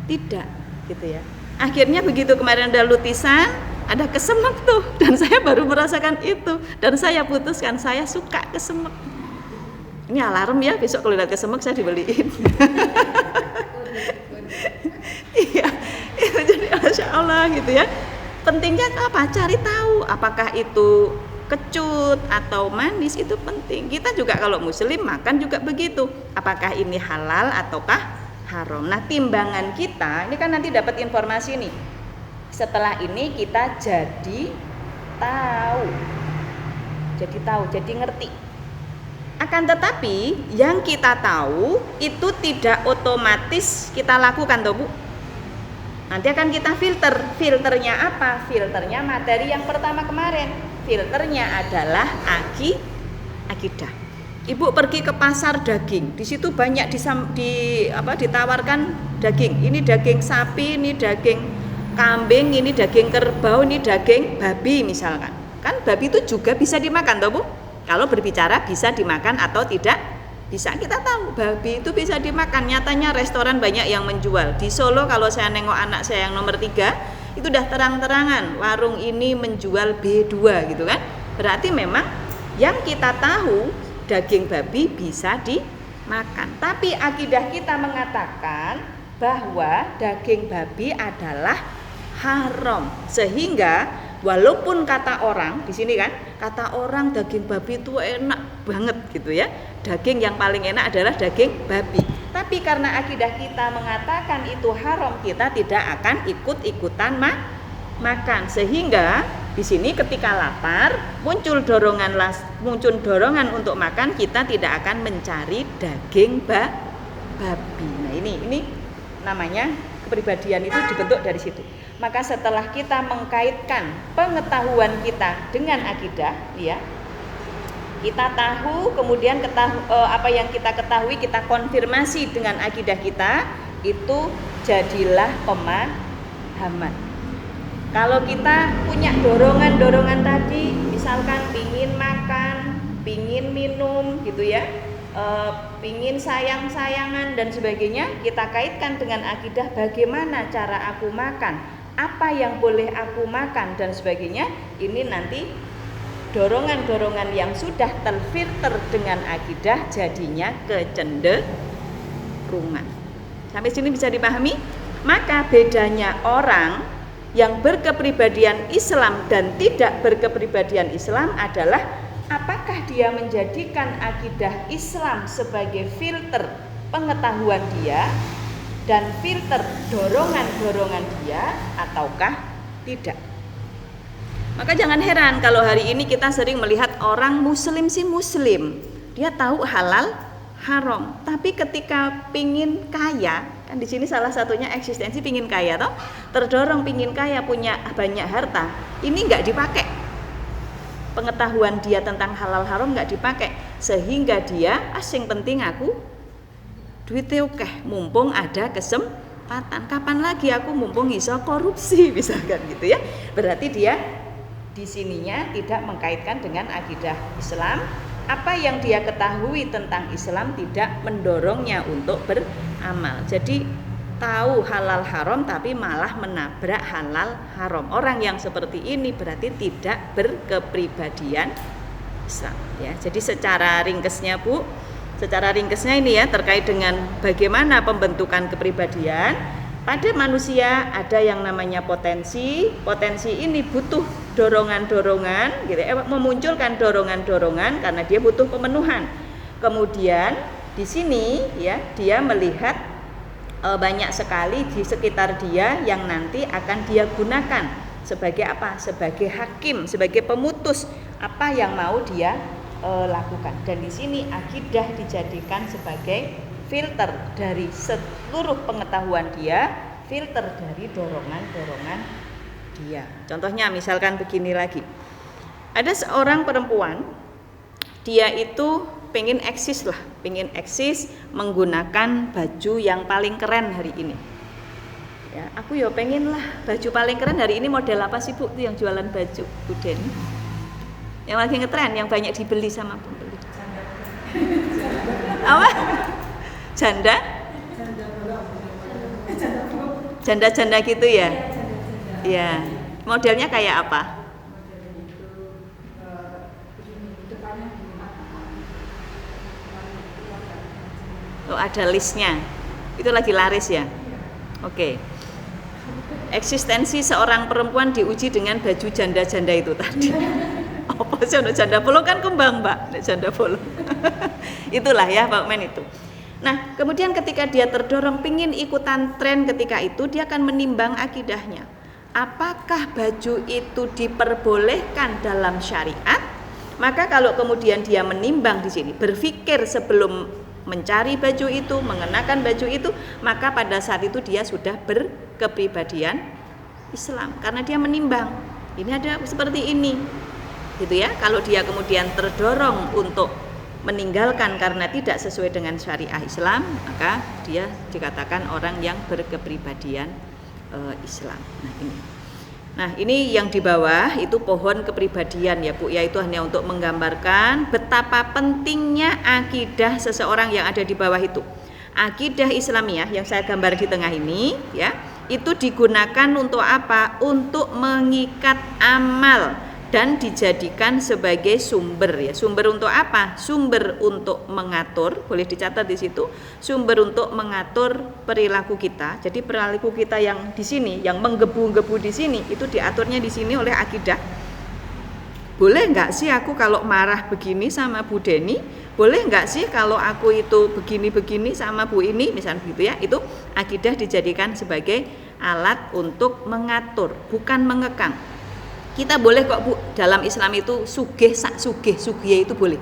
tidak gitu ya. Akhirnya begitu kemarin ada lutisan, ada kesemek tuh, dan saya baru merasakan itu, dan saya putuskan saya suka kesemek. Ini alarm ya, besok kalau lihat kesemek saya dibeliin. Iya, itu jadi Masya Allah gitu ya. Pentingnya apa? Cari tahu apakah itu kecut atau manis, itu penting. Kita juga kalau muslim makan juga begitu. Apakah ini halal ataukah haram. Nah, timbangan kita ini kan nanti dapat informasi nih. Setelah ini kita jadi tahu, jadi ngerti. Akan tetapi yang kita tahu itu tidak otomatis kita lakukan, toh Bu. Nanti akan kita filter. Filternya apa? Filternya materi yang pertama kemarin. Filternya adalah akidah. Ibu pergi ke pasar daging, di situ banyak ditawarkan daging. Ini daging sapi, ini daging kambing, ini daging kerbau, ini daging babi misalkan. Kan babi itu juga bisa dimakan, toh Bu? Kalau berbicara bisa dimakan atau tidak bisa, kita tahu babi itu bisa dimakan. Nyatanya restoran banyak yang menjual. Di Solo kalau saya nengok anak saya yang nomor 3, itu udah terang-terangan warung ini menjual B2 gitu kan. Berarti memang yang kita tahu daging babi bisa dimakan. Tapi akidah kita mengatakan bahwa daging babi adalah haram. Sehingga walaupun kata orang di sini kan, kata orang daging babi itu enak banget gitu ya. Daging yang paling enak adalah daging babi. Tapi karena akidah kita mengatakan itu haram, kita tidak akan ikut-ikutan makan. Sehingga di sini ketika lapar muncul dorongan untuk makan, kita tidak akan mencari daging babi. Nah, ini namanya kepribadian itu dibentuk dari situ. Maka setelah kita mengkaitkan pengetahuan kita dengan akidah, ya, kita tahu, kemudian apa yang kita ketahui kita konfirmasi dengan akidah kita, itu jadilah pemahaman. Kalau kita punya dorongan tadi, misalkan pingin makan, pingin minum gitu ya, pingin sayang-sayangan dan sebagainya, kita kaitkan dengan akidah bagaimana cara aku makan, apa yang boleh aku makan dan sebagainya. Ini nanti dorongan-dorongan yang sudah terfilter dengan akidah jadinya kecenderungan. Sampai sini bisa dipahami? Maka bedanya orang yang berkepribadian Islam dan tidak berkepribadian Islam adalah apakah dia menjadikan akidah Islam sebagai filter pengetahuan dia dan filter dorongan-dorongan dia ataukah tidak. Maka jangan heran kalau hari ini kita sering melihat orang muslim sih muslim, dia tahu halal haram, tapi ketika pingin kaya, kan di sini salah satunya eksistensi pingin kaya toh, terdorong pingin kaya, punya banyak harta, ini nggak dipakai. Pengetahuan dia tentang halal haram nggak dipakai, sehingga dia asing penting aku duitnya oke, mumpung ada kesempatan, kapan lagi aku mumpung iso korupsi misalkan gitu ya. Berarti dia di sininya tidak mengkaitkan dengan akidah Islam. Apa yang dia ketahui tentang Islam tidak mendorongnya untuk beramal. Jadi tahu halal haram tapi malah menabrak halal haram. Orang yang seperti ini berarti tidak berkepribadian Islam ya. Jadi secara ringkesnya Bu, secara ringkesnya ini ya terkait dengan bagaimana pembentukan kepribadian. Pada manusia ada yang namanya potensi. Potensi ini butuh dorongan-dorongan gitu, memunculkan dorongan-dorongan karena dia butuh pemenuhan. Kemudian di sini ya dia melihat banyak sekali di sekitar dia yang nanti akan dia gunakan sebagai apa? Sebagai hakim, sebagai pemutus apa yang mau dia lakukan. Dan di sini akidah dijadikan sebagai filter dari seluruh pengetahuan dia, filter dari dorongan-dorongan dia. Contohnya misalkan begini lagi, ada seorang perempuan, dia itu pengen eksis menggunakan baju yang paling keren hari ini ya. Aku ya pengen lah baju paling keren hari ini. Model apa sih Bu itu yang jualan baju Bu Denny, yang lagi ngetren, yang banyak dibeli sama pembeli? Apa? Janda gitu ya? Ya, modelnya kayak apa? Oh, ada listnya. Itu lagi laris ya? Oke. Eksistensi seorang perempuan diuji dengan baju janda-janda itu tadi. Apa sih janda polo kan kembang Mbak, janda polo. Itulah ya Pak Men itu. Nah, kemudian ketika dia terdorong pingin ikutan tren ketika itu, dia akan menimbang akidahnya. Apakah baju itu diperbolehkan dalam syariat? Maka kalau kemudian dia menimbang di sini, berpikir sebelum mencari baju itu, mengenakan baju itu, maka pada saat itu dia sudah berkepribadian Islam, karena dia menimbang, ini ada seperti ini, gitu ya. Kalau dia kemudian terdorong untuk meninggalkan karena tidak sesuai dengan syariah Islam, maka dia dikatakan orang yang berkepribadian Islam. Nah ini yang di bawah itu pohon kepribadian ya Bu, yaitu hanya untuk menggambarkan betapa pentingnya akidah seseorang yang ada di bawah itu. Akidah Islamiyah yang saya gambar di tengah ini ya, itu digunakan untuk apa? Untuk mengikat amal dan dijadikan sebagai sumber ya. Sumber untuk apa? Sumber untuk mengatur, boleh dicatat di situ, sumber untuk mengatur perilaku kita. Jadi perilaku kita yang di sini, yang menggebu-gebu di sini, itu diaturnya di sini oleh akidah. Boleh nggak sih aku kalau marah begini sama Bu Deni? Boleh nggak sih kalau aku itu begini-begini sama Bu ini, misalnya gitu ya? Itu akidah dijadikan sebagai alat untuk mengatur, bukan mengekang. Kita boleh kok Bu, dalam Islam itu sugih sak sugih itu boleh.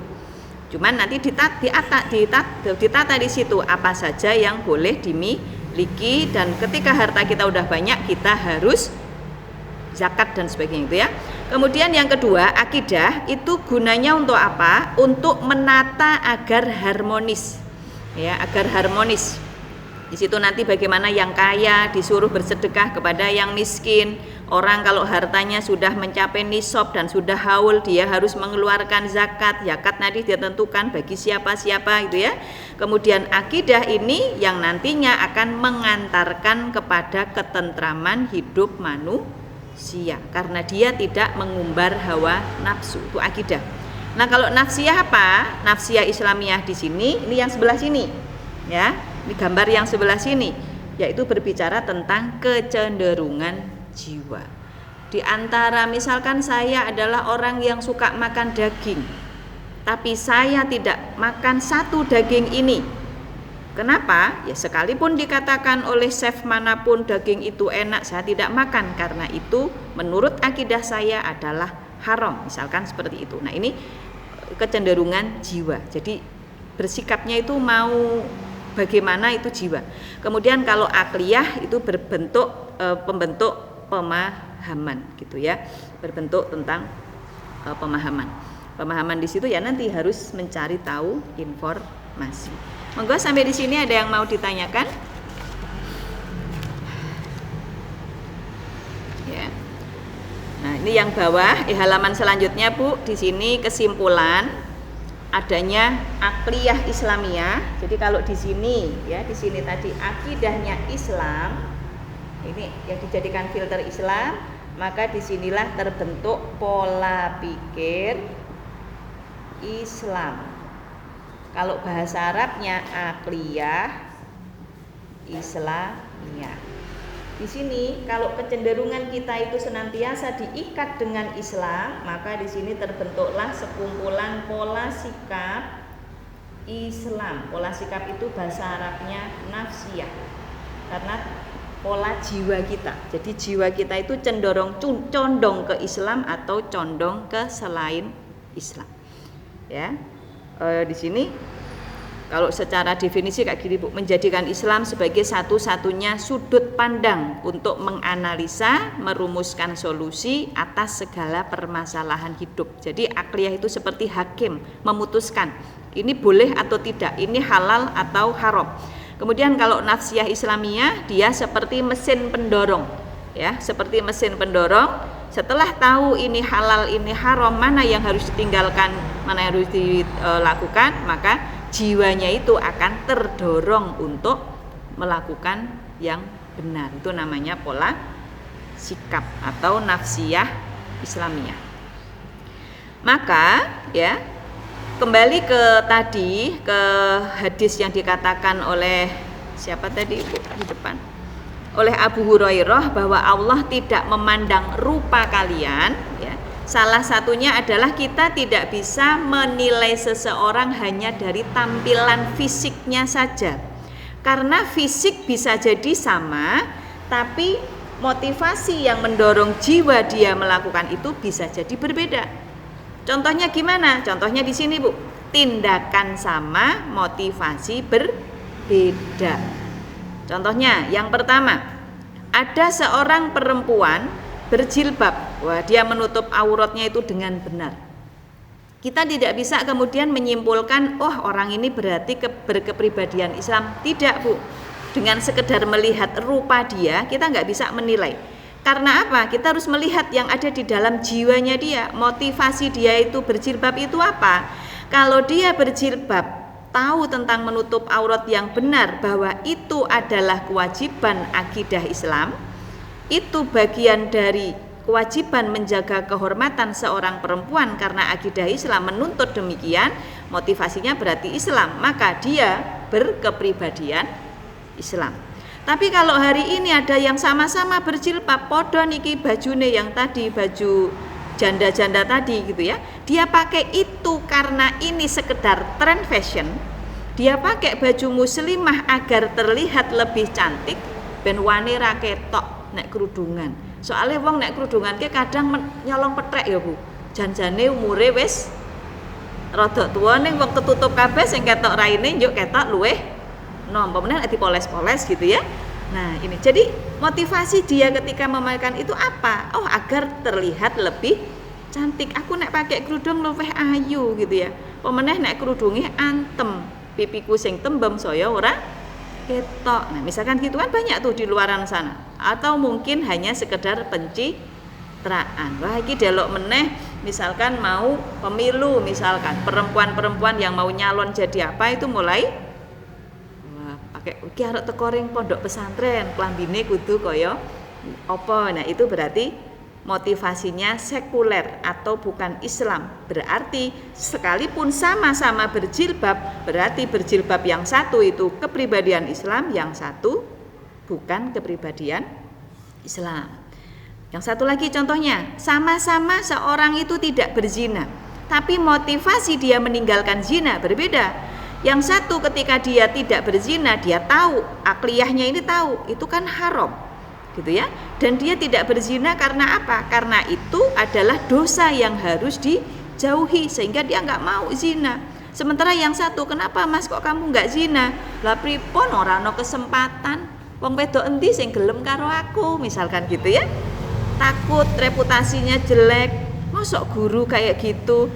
Cuman nanti ditata di situ apa saja yang boleh dimiliki, dan ketika harta kita udah banyak kita harus zakat dan sebagainya itu ya. Kemudian yang kedua, akidah itu gunanya untuk apa? Untuk menata agar harmonis. Ya, agar harmonis. Di situ nanti bagaimana yang kaya disuruh bersedekah kepada yang miskin. Orang kalau hartanya sudah mencapai nisab dan sudah haul, dia harus mengeluarkan zakat. Zakat nanti dia tentukan bagi siapa-siapa itu ya. Kemudian akidah ini yang nantinya akan mengantarkan kepada ketentraman hidup manusia, karena dia tidak mengumbar hawa nafsu. Itu akidah. Nah, kalau nafsiyah apa? Nafsiyah Islamiyah di sini, ini yang sebelah sini. Ya, ini gambar yang sebelah sini, yaitu berbicara tentang kecenderungan jiwa. Di antara misalkan saya adalah orang yang suka makan daging, tapi saya tidak makan satu daging ini. Kenapa? Ya sekalipun dikatakan oleh chef manapun daging itu enak, saya tidak makan karena itu menurut akidah saya adalah haram, misalkan seperti itu. Nah, ini kecenderungan jiwa. Jadi bersikapnya itu mau bagaimana, itu jiwa. Kemudian kalau akliyah itu berbentuk pembentuk pemahaman gitu ya, berbentuk tentang pemahaman. Pemahaman di situ ya nanti harus mencari tahu informasi. Monggo sampai di sini ada yang mau ditanyakan? Ya. Nah, ini yang bawah, halaman selanjutnya Bu, di sini kesimpulan adanya akliyah Islamiyah. Jadi kalau di sini ya, di sini tadi akidahnya Islam, ini yang dijadikan filter Islam, maka disinilah terbentuk pola pikir Islam. Kalau bahasa Arabnya akliyah Islamiyah. Di sini kalau kecenderungan kita itu senantiasa diikat dengan Islam, maka di sini terbentuklah sekumpulan pola sikap Islam. Pola sikap itu bahasa Arabnya nafsiyah, karena pola jiwa kita. Jadi jiwa kita itu condong ke Islam atau condong ke selain Islam. Ya, di sini kalau secara definisi kayak gini Bu, menjadikan Islam sebagai satu-satunya sudut pandang untuk menganalisa, merumuskan solusi atas segala permasalahan hidup. Jadi akliyah itu seperti hakim memutuskan ini boleh atau tidak, ini halal atau haram. Kemudian kalau nafsiyah Islamiyah, dia seperti mesin pendorong, ya, seperti mesin pendorong. Setelah tahu ini halal, ini haram, mana yang harus ditinggalkan, mana yang harus dilakukan, maka jiwanya itu akan terdorong untuk melakukan yang benar. Itu namanya pola sikap atau nafsiyah Islamiyah. Maka, ya, kembali ke tadi, ke hadis yang dikatakan oleh siapa tadi Ibu di depan? Oleh Abu Hurairah, bahwa Allah tidak memandang rupa kalian ya, Salah satunya adalah kita tidak bisa menilai seseorang hanya dari tampilan fisiknya saja. Karena fisik bisa jadi sama, tapi motivasi yang mendorong jiwa dia melakukan itu bisa jadi berbeda. Contohnya gimana? Contohnya di sini, Bu. Tindakan sama, motivasi berbeda. Contohnya, yang pertama, ada seorang perempuan berjilbab. Wah, dia menutup auratnya itu dengan benar. Kita tidak bisa kemudian menyimpulkan, oh orang ini berarti berkepribadian Islam. Tidak, Bu. Dengan sekedar melihat rupa dia, kita nggak bisa menilai. Karena apa? Kita harus melihat yang ada di dalam jiwanya dia. Motivasi dia itu berjilbab itu apa? Kalau dia berjilbab, tahu tentang menutup aurat yang benar, bahwa itu adalah kewajiban akidah Islam, itu bagian dari kewajiban menjaga kehormatan seorang perempuan karena akidah Islam menuntut demikian, motivasinya berarti Islam, maka dia berkepribadian Islam. Tapi kalau hari ini ada yang sama-sama berjilbab, podo niki bajune yang tadi, baju janda-janda tadi gitu ya, dia pakai itu karena ini sekedar tren fashion, dia pakai baju muslimah agar terlihat lebih cantik, ben wani ra ketok nek kerudungan. Soalnya wong nek kerudungan ke kadang nyolong petrek ya, Bu. Janjane umure wis rada tuwa ning wong ketutup kabeh sing ketok raine njuk ketok luweh nom, pemenang dipoles-poles gitu ya. Nah, ini jadi motivasi dia ketika memakai itu apa? Oh, agar terlihat lebih cantik. Aku nek pakai kerudung luweh ayu gitu ya. Pemenang nek kerudunge antem, pipiku sing tembem saya ora ketok. Nah, misalkan gitu kan banyak tuh di luaran sana. Atau mungkin hanya sekedar pencitraan. Wah, iki delok meneh misalkan mau pemilu, misalkan perempuan-perempuan yang mau nyalon jadi apa itu mulai pakai iki arep teko ring pondok pesantren, klambine kudu kaya apa. Nah, itu berarti motivasinya sekuler atau bukan Islam. Berarti sekalipun sama-sama berjilbab, berarti berjilbab yang satu itu kepribadian Islam, yang satu bukan kepribadian Islam. Yang satu lagi contohnya, sama-sama seorang itu tidak berzina, tapi motivasi dia meninggalkan zina berbeda. Yang satu ketika dia tidak berzina, dia tahu, akliyahnya ini tahu, itu kan haram gitu ya. Dan dia tidak berzina karena apa? Karena itu adalah dosa yang harus dijauhi, sehingga dia nggak mau zina. Sementara yang satu, kenapa Mas kok kamu nggak zina? Lah pripun ora ana kesempatan? Wong wedok endi sing gelem karo aku, misalkan gitu ya. Takut reputasinya jelek, mosok guru kayak gitu.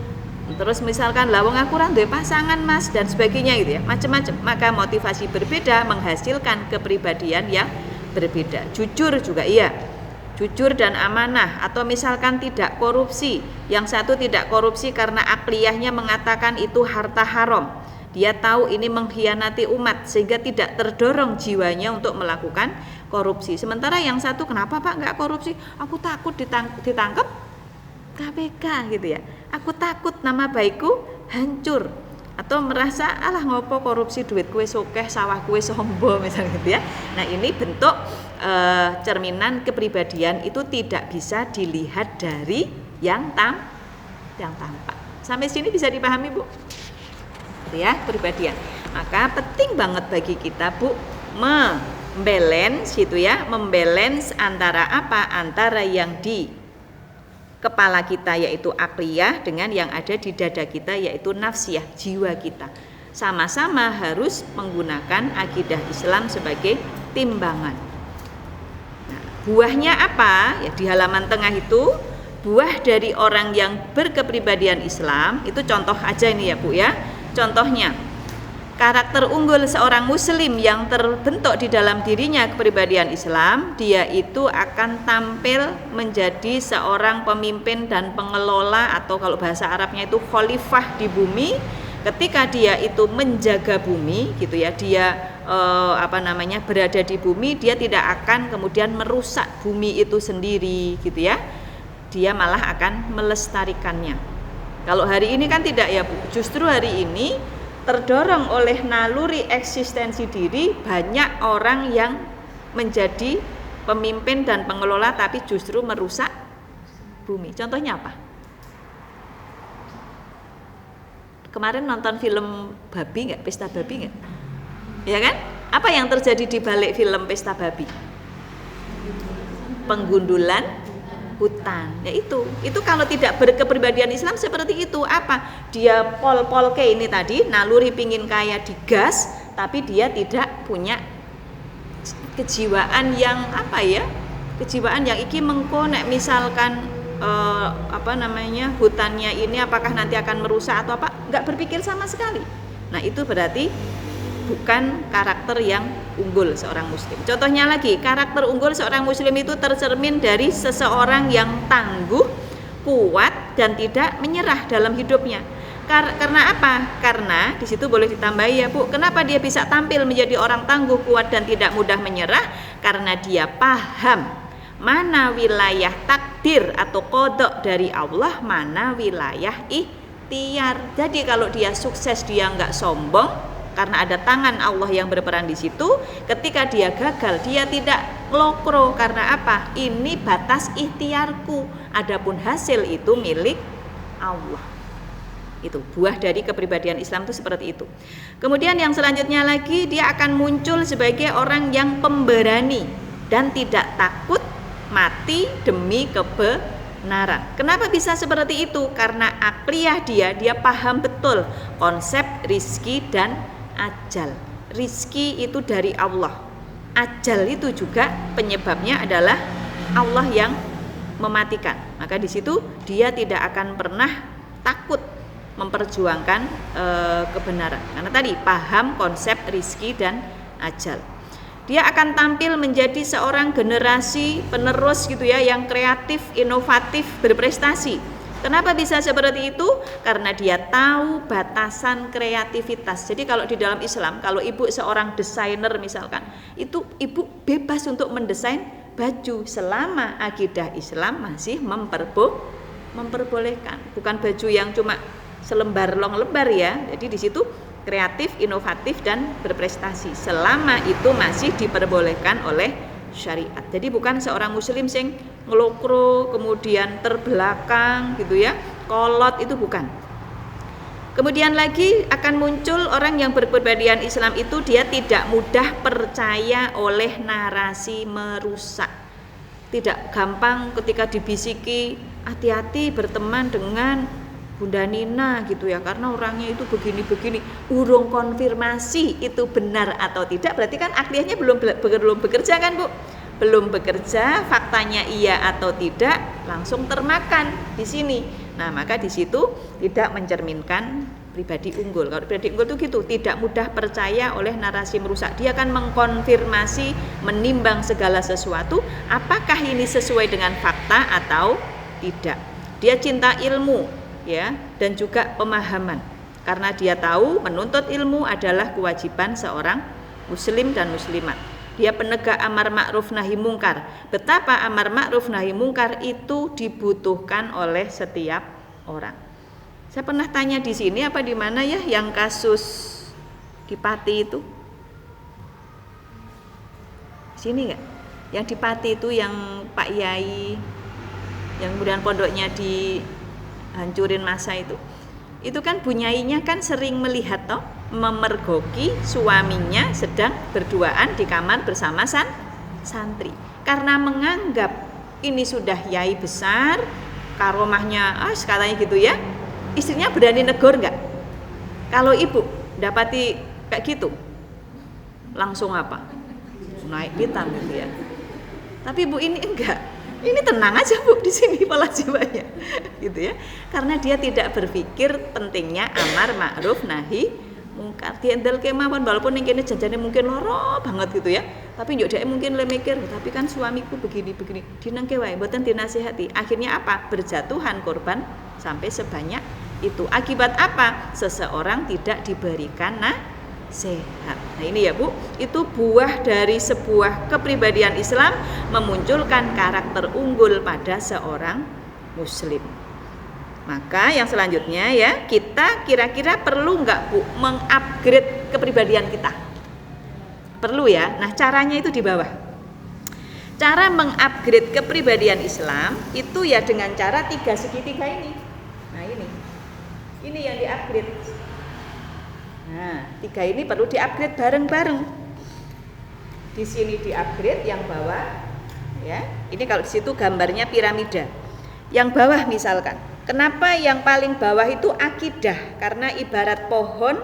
Terus misalkan lah wong aku ora duwe pasangan Mas dan sebagainya gitu ya. Macam-macam. Maka motivasi berbeda menghasilkan kepribadian yang berbeda. Jujur juga iya. Jujur dan amanah, atau misalkan tidak korupsi. Yang satu tidak korupsi karena akliyahnya mengatakan itu harta haram. Dia tahu ini mengkhianati umat sehingga tidak terdorong jiwanya untuk melakukan korupsi. Sementara yang satu, kenapa Pak nggak korupsi? Aku takut ditangkap KPK gitu ya. Aku takut nama baikku hancur. Atau merasa alah ngopo korupsi, duit kue sokeh, sawah kue sombo misalnya gitu ya. Nah, ini bentuk cerminan kepribadian itu tidak bisa dilihat dari yang tampak. Sampai sini bisa dipahami, Bu? Ya, kepribadian. Maka penting banget bagi kita, Bu, membalance gitu ya, membalance antara apa? Antara yang di kepala kita yaitu akliyah dengan yang ada di dada kita yaitu nafsiyah, jiwa kita. Sama-sama harus menggunakan akidah Islam sebagai timbangan. Nah, buahnya apa? Ya di halaman tengah itu, buah dari orang yang berkepribadian Islam, itu contoh aja ini ya, Bu ya. Contohnya, karakter unggul seorang muslim yang terbentuk di dalam dirinya kepribadian Islam, dia itu akan tampil menjadi seorang pemimpin dan pengelola, atau kalau bahasa Arabnya itu khalifah di bumi. Ketika dia itu menjaga bumi gitu ya, dia berada di bumi, dia tidak akan kemudian merusak bumi itu sendiri gitu ya. Dia malah akan melestarikannya. Kalau hari ini kan tidak ya, Bu. Justru hari ini terdorong oleh naluri eksistensi diri, banyak orang yang menjadi pemimpin dan pengelola tapi justru merusak bumi. Contohnya apa? kemarin nonton film babi nggak, pesta babi nggak? Ya kan? Apa yang terjadi di balik film pesta babi? Penggundulan hutan. Ya itu kalau tidak berkepribadian Islam seperti itu. Apa? Dia pol-pol ke ini tadi, naluri pingin kaya digas, tapi dia tidak punya kejiwaan yang apa ya? Kejiwaan yang iki mengko nek misalkan hutannya ini apakah nanti akan merusak atau apa? Nggak berpikir sama sekali. Nah itu berarti bukan karakter yang unggul seorang muslim. Contohnya lagi, karakter unggul seorang muslim itu tercermin dari seseorang yang tangguh, kuat dan tidak menyerah dalam hidupnya. Karena apa? Karena di situ boleh ditambahi ya Bu, kenapa dia bisa tampil menjadi orang tangguh, kuat dan tidak mudah menyerah? Karena dia paham mana wilayah takdir atau kodok dari Allah, mana wilayah ikhtiar. Jadi kalau dia sukses dia nggak sombong, karena ada tangan Allah yang berperan di situ. Ketika dia gagal, dia tidak ngelokro. Karena apa? Ini batas ikhtiarku. Adapun hasil itu milik Allah. Itu buah dari kepribadian Islam itu seperti itu. Kemudian yang selanjutnya lagi, dia akan muncul sebagai orang yang pemberani dan tidak takut mati demi kebenaran. Kenapa bisa seperti itu? Karena akliyah dia paham betul konsep rizki dan ajal. Rizki itu dari Allah. Ajal itu juga penyebabnya adalah Allah yang mematikan. Maka di situ dia tidak akan pernah takut memperjuangkan kebenaran. Karena tadi paham konsep rizki dan ajal. Dia akan tampil menjadi seorang generasi penerus gitu ya, yang kreatif, inovatif, berprestasi. Kenapa bisa seperti itu? Karena dia tahu batasan kreativitas. Jadi kalau di dalam Islam, kalau ibu seorang desainer misalkan, itu ibu bebas untuk mendesain baju selama akidah Islam masih memperbolehkan. Bukan baju yang cuma selembar long lembar ya. Jadi di situ kreatif, inovatif dan berprestasi selama itu masih diperbolehkan oleh syariat. Jadi bukan seorang muslim sing ngelokro kemudian terbelakang gitu ya, kolot, itu bukan. Kemudian lagi akan muncul orang yang berkepribadian Islam itu dia tidak mudah percaya oleh narasi merusak. Tidak gampang ketika dibisiki hati-hati berteman dengan Bunda Nina gitu ya, karena orangnya itu begini-begini, urung konfirmasi itu benar atau tidak, berarti kan akliyahnya belum bekerja kan Bu? Belum bekerja, faktanya iya atau tidak, langsung termakan di sini. Nah maka di situ tidak mencerminkan pribadi unggul. Kalau pribadi unggul itu gitu, tidak mudah percaya oleh narasi merusak. Dia akan mengkonfirmasi, menimbang segala sesuatu, apakah ini sesuai dengan fakta atau tidak. Dia cinta ilmu ya, dan juga pemahaman, karena dia tahu menuntut ilmu adalah kewajiban seorang muslim dan muslimat. Dia penegak amar ma'ruf nahi mungkar. Betapa amar ma'ruf nahi mungkar itu dibutuhkan oleh setiap orang. Saya pernah tanya di sini apa di mana ya yang kasus di Pati itu? Sini enggak? Yang di Pati itu yang Pak Yai yang kemudian pondoknya dihancurin massa itu kan bunyainya kan sering melihat toh memergoki suaminya sedang berduaan di kamar bersama santri, karena menganggap ini sudah yai besar, karomahnya katanya gitu ya, istrinya berani negor nggak? Kalau ibu dapati kayak gitu langsung apa? Naik pitam gitu ya. Tapi Bu ini enggak. Ini tenang aja Bu di sini pola jiwanya, gitu ya. Karena dia tidak berpikir pentingnya amar ma'ruf nahi mungkar. Diendel kemawon walaupun yang kene janjane mungkin loro banget gitu ya. Tapi yo dhek mungkin le mikir, tapi kan suamiku begini-begini. Dinengke wae mboten dinasihati. Akhirnya apa? Berjatuhan korban sampai sebanyak itu. Akibat apa? Seseorang tidak diberikan sehat. Nah ini ya Bu, itu buah dari sebuah kepribadian Islam memunculkan karakter unggul pada seorang muslim. Maka yang selanjutnya ya, kita kira-kira perlu nggak Bu mengupgrade kepribadian kita? Perlu ya. Nah caranya itu di bawah. Cara mengupgrade kepribadian Islam itu ya dengan cara 3 segitiga ini. Nah ini yang diupgrade. Nah, 3 ini perlu di-upgrade bareng-bareng. Di sini di-upgrade yang bawah, ya. Ini kalau di situ gambarnya piramida. Yang bawah misalkan, kenapa yang paling bawah itu akidah? Karena ibarat pohon,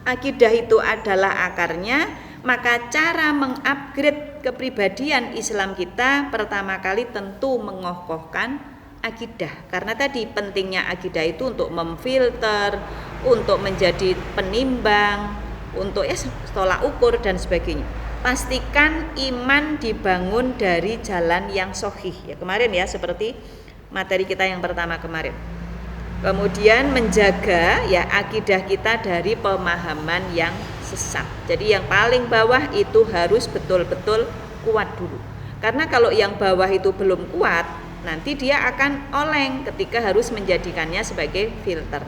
akidah itu adalah akarnya, maka cara mengupgrade kepribadian Islam kita pertama kali tentu mengokohkan akidah. Karena tadi pentingnya akidah itu untuk memfilter, untuk menjadi penimbang, untuk tolak ukur dan sebagainya. Pastikan iman dibangun dari jalan yang sahih. Ya kemarin ya seperti materi kita yang pertama kemarin. Kemudian menjaga ya akidah kita dari pemahaman yang sesat. Jadi yang paling bawah itu harus betul-betul kuat dulu. Karena kalau yang bawah itu belum kuat, nanti dia akan oleng ketika harus menjadikannya sebagai filter.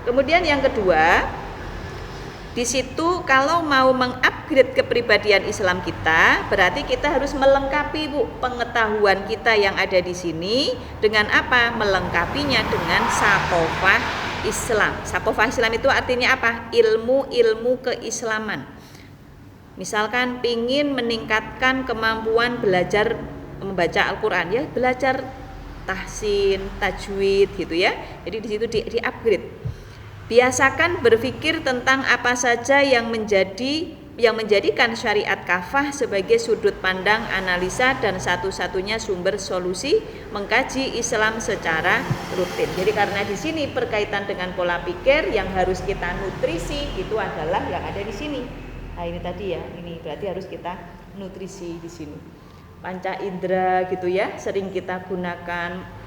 Kemudian yang kedua, di situ kalau mau mengupgrade kepribadian Islam kita, berarti kita harus melengkapi pengetahuan kita yang ada di sini dengan apa? Melengkapinya dengan saqofah Islam. Saqofah Islam itu artinya apa? Ilmu-ilmu keislaman. Misalkan pingin meningkatkan kemampuan belajar membaca Al-Quran, ya belajar tahsin, tajwid gitu ya. Jadi di situ di-upgrade. Biasakan berpikir tentang apa saja yang menjadikan syariat kafah sebagai sudut pandang analisa dan satu-satunya sumber solusi mengkaji Islam secara rutin. Jadi karena di sini berkaitan dengan pola pikir yang harus kita nutrisi itu adalah yang ada di sini. Nah ini tadi ya, ini berarti harus kita nutrisi di sini. Panca indera gitu ya, sering kita gunakan.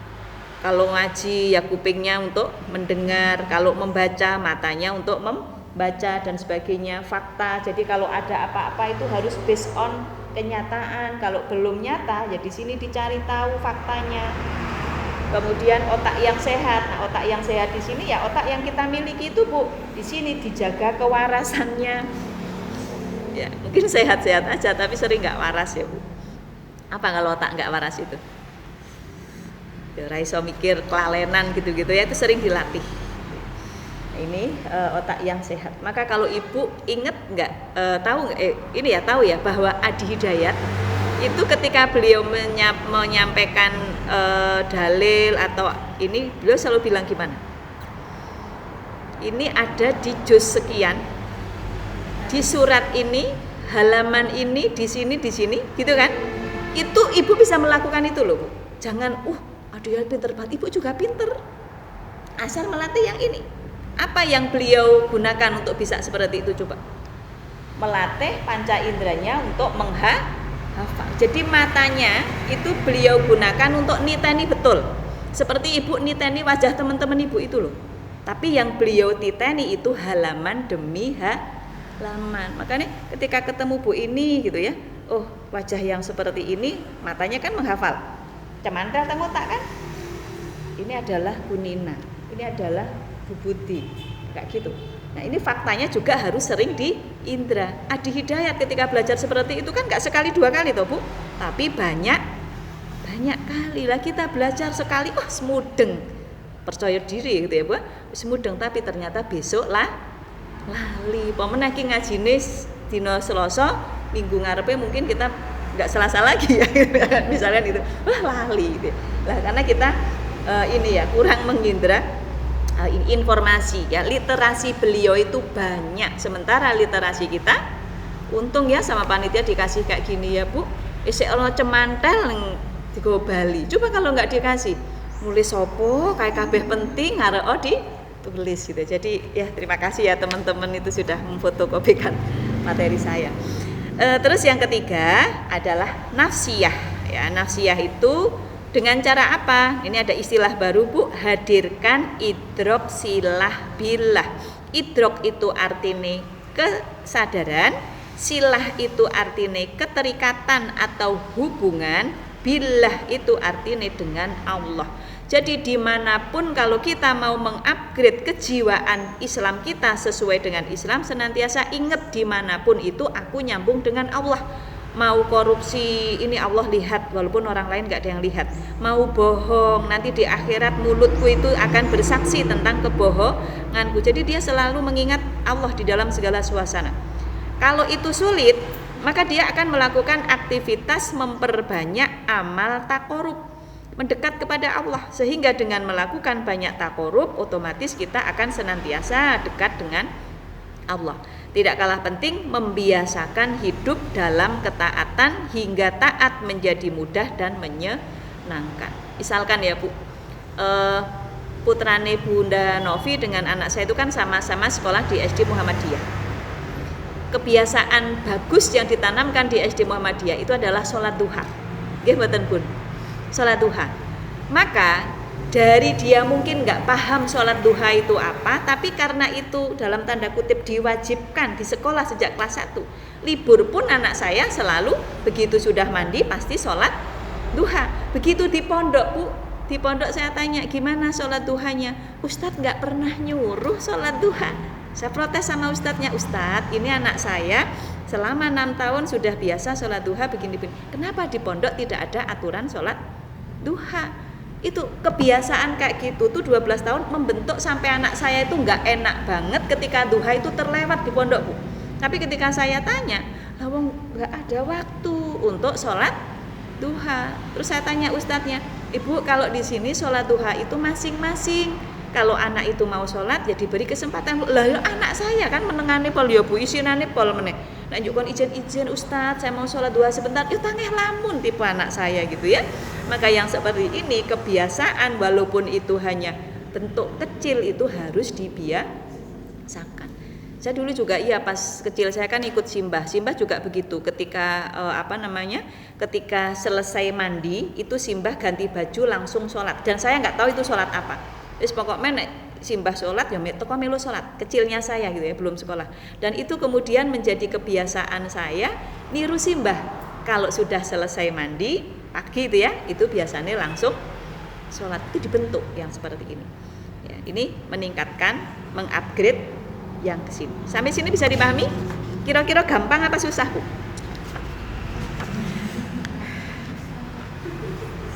Kalau ngaji ya kupingnya untuk mendengar, kalau membaca matanya untuk membaca dan sebagainya. Fakta, jadi kalau ada apa-apa itu harus based on kenyataan. Kalau belum nyata ya di sini dicari tahu faktanya. Kemudian otak yang sehat. Nah, otak yang sehat di sini ya otak yang kita miliki itu Bu. Di sini dijaga kewarasannya. Ya, mungkin sehat-sehat aja tapi sering nggak waras ya Bu. Apa kalau otak nggak waras itu? Raiso mikir kelalenan gitu-gitu ya, itu sering dilatih. Ini otak yang sehat. Maka kalau ibu inget nggak, ini ya tahu ya bahwa Adi Hidayat itu ketika beliau menyampaikan dalil atau ini beliau selalu bilang gimana? Ini ada di juz sekian, di surat ini, halaman ini, di sini, gitu kan? Itu ibu bisa melakukan itu loh, Bu. Jangan, aduh ya pinter banget, ibu juga pinter. Asal melatih yang ini. Apa yang beliau gunakan untuk bisa seperti itu coba? Melatih panca inderanya untuk menghafal. Jadi matanya itu beliau gunakan untuk niteni betul. Seperti ibu niteni wajah teman-teman ibu itu loh. Tapi yang beliau titeni itu halaman demi halaman. Makanya ketika ketemu Bu ini gitu ya, wajah yang seperti ini matanya kan menghafal. Cemantel tengotak kan? Ini adalah Kunina, ini adalah Bu Budi, kayak gitu. Nah ini faktanya juga harus sering di indra. Adi Hidayat ketika belajar seperti itu kan nggak sekali dua kali toh Bu, tapi banyak kali lah kita belajar sekali, semudeng, percaya diri gitu ya Bu, semudeng tapi ternyata besok lali. Pemenang ki ngajine dina Selasa, minggu ngarepe mungkin kita nggak Selasa lagi ya, misalnya gitu, lali gitu. Lah karena kita ini ya kurang mengindra informasi ya. Literasi beliau itu banyak, sementara literasi kita untung ya sama panitia dikasih kayak gini ya Bu, isih ono cemantel ning digo Bali. Coba kalau nggak dikasih nulis sopo kayak kabeh penting arek ditulis gitu. Jadi ya terima kasih ya teman-teman itu sudah memfotokopikan materi saya. Terus yang ketiga adalah nafsiyah ya. Nafsiyah itu dengan cara apa? Ini ada istilah baru Bu, hadirkan idrok silah bilah. Idrok itu artinya kesadaran, silah itu artinya keterikatan atau hubungan, bilah itu artinya dengan Allah. Jadi dimanapun kalau kita mau mengupgrade kejiwaan Islam kita sesuai dengan Islam, senantiasa ingat dimanapun itu aku nyambung dengan Allah. mau korupsi ini Allah lihat walaupun orang lain nggak ada yang lihat, mau bohong nanti di akhirat mulutku itu akan bersaksi tentang kebohonganku. Jadi dia selalu mengingat Allah di dalam segala suasana. Kalau itu sulit, maka dia akan melakukan aktivitas memperbanyak amal takorup, mendekat kepada Allah, sehingga dengan melakukan banyak takorup otomatis kita akan senantiasa dekat dengan Allah. Tidak kalah penting membiasakan hidup dalam ketaatan hingga taat menjadi mudah dan menyenangkan. Misalkan ya Bu, putrane Bunda Novi dengan anak saya itu kan sama-sama sekolah di SD Muhammadiyah. Kebiasaan bagus yang ditanamkan di SD Muhammadiyah itu adalah sholat duha. Nggih mboten Bun? Sholat duha. Maka dari dia mungkin nggak paham sholat duha itu apa, tapi karena itu dalam tanda kutip diwajibkan di sekolah sejak kelas 1, libur pun anak saya selalu begitu sudah mandi pasti sholat duha. Begitu di pondok Bu, di pondok saya tanya gimana sholat duhanya, Ustadz nggak pernah nyuruh sholat duha. Saya protes sama Ustadznya, Ustadz ini anak saya selama 6 tahun sudah biasa sholat duha begini-begini, kenapa di pondok tidak ada aturan sholat duha? Itu kebiasaan kayak gitu tuh 12 tahun membentuk sampai anak saya itu nggak enak banget ketika duha itu terlewat di pondok Bu. Tapi ketika saya tanya, lawang nggak ada waktu untuk sholat duha. Terus saya tanya ustadznya, Ibu kalau di sini sholat duha itu masing-masing. Kalau anak itu mau sholat ya diberi kesempatan. Lah ya anak saya kan menengane pol ya Bu, isinane pol meneh. Nek njuk kon izin Ustadz saya mau sholat duha sebentar, yuk tangeh lamun tipe anak saya gitu ya. Maka yang seperti ini kebiasaan walaupun itu hanya bentuk kecil itu harus dibiasakan. Saya dulu juga pas kecil saya kan ikut simbah juga begitu. Ketika ketika selesai mandi itu simbah ganti baju langsung sholat dan saya nggak tahu itu sholat apa. Terus pokoknya nek simbah sholat ya toko melu sholat, kecilnya saya gitu ya, belum sekolah. Dan itu kemudian menjadi kebiasaan saya niru simbah. Kalau sudah selesai mandi pagi itu ya, itu biasanya langsung sholat. Itu dibentuk yang seperti ini ya, ini meningkatkan, mengupgrade yang kesini. Sampai sini bisa dipahami? Kira-kira gampang apa susah Bu?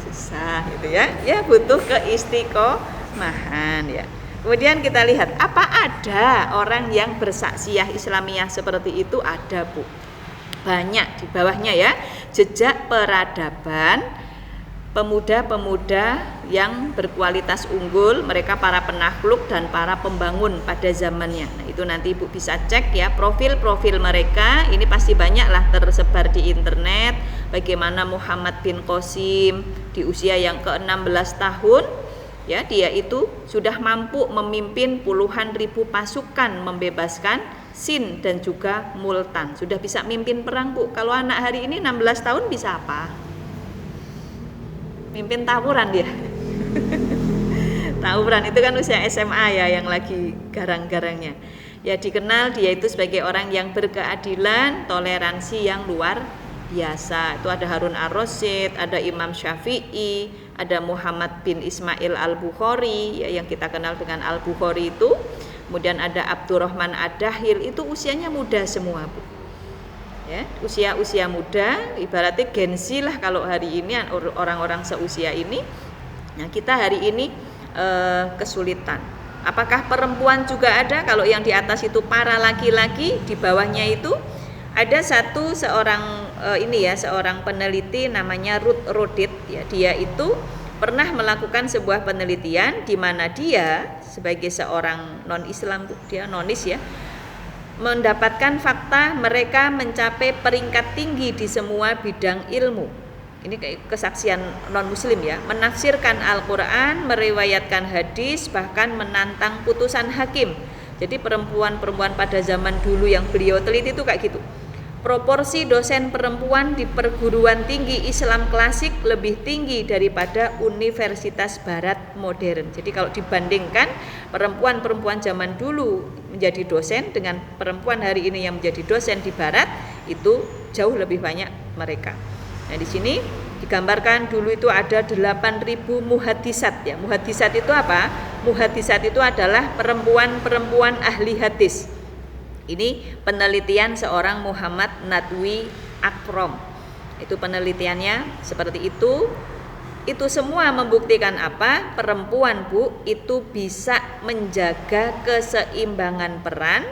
Susah gitu ya, ya butuh keistiqomahan ya. Kemudian kita lihat, apa ada orang yang bersaksiyah Islamiyah seperti itu? Ada Bu, banyak di bawahnya ya. Jejak peradaban pemuda-pemuda yang berkualitas unggul, mereka para penakluk dan para pembangun pada zamannya. Nah, itu nanti Ibu bisa cek ya profil-profil mereka. Ini pasti banyaklah tersebar di internet. Bagaimana Muhammad bin Qasim di usia yang ke-16 tahun ya, dia itu sudah mampu memimpin puluhan ribu pasukan membebaskan Sin dan juga Multan. Sudah bisa mimpin perang Bu. Kalau anak hari ini 16 tahun bisa apa? Mimpin tawuran dia. Tawuran itu kan usia SMA ya, yang lagi garang-garangnya. Ya dikenal dia itu sebagai orang yang berkeadilan, toleransi yang luar biasa. Itu ada Harun ar-Rasyid, ada Imam Syafi'i, ada Muhammad bin Ismail al-Bukhari ya, yang kita kenal dengan al-Bukhari itu. Kemudian ada Abdurrahman ad-Dahil, itu usianya muda semua Bu. Ya, usia muda, ibaratnya Gen Z lah kalau hari ini orang-orang seusia ini. Nah, kita hari ini kesulitan. Apakah perempuan juga ada? Kalau yang di atas itu para laki-laki, di bawahnya itu ada seorang peneliti namanya Ruth Rodit ya. Dia itu pernah melakukan sebuah penelitian di mana dia sebagai seorang non-Islam, dia nonis ya, mendapatkan fakta mereka mencapai peringkat tinggi di semua bidang ilmu. Ini kesaksian non-muslim ya, menafsirkan Al-Quran, meriwayatkan hadis, bahkan menantang putusan hakim. Jadi perempuan-perempuan pada zaman dulu yang beliau teliti itu kayak gitu. Proporsi dosen perempuan di perguruan tinggi Islam klasik lebih tinggi daripada universitas barat modern. Jadi kalau dibandingkan perempuan-perempuan zaman dulu menjadi dosen dengan perempuan hari ini yang menjadi dosen di barat, itu jauh lebih banyak mereka. Nah, di sini digambarkan dulu itu ada 8.000 muhadisat ya. Muhadisat itu apa? Muhadisat itu adalah perempuan-perempuan ahli hadis. Ini penelitian seorang Muhammad Nadwi Akrom. Itu penelitiannya seperti itu. Itu semua membuktikan apa? Perempuan, Bu, itu bisa menjaga keseimbangan peran.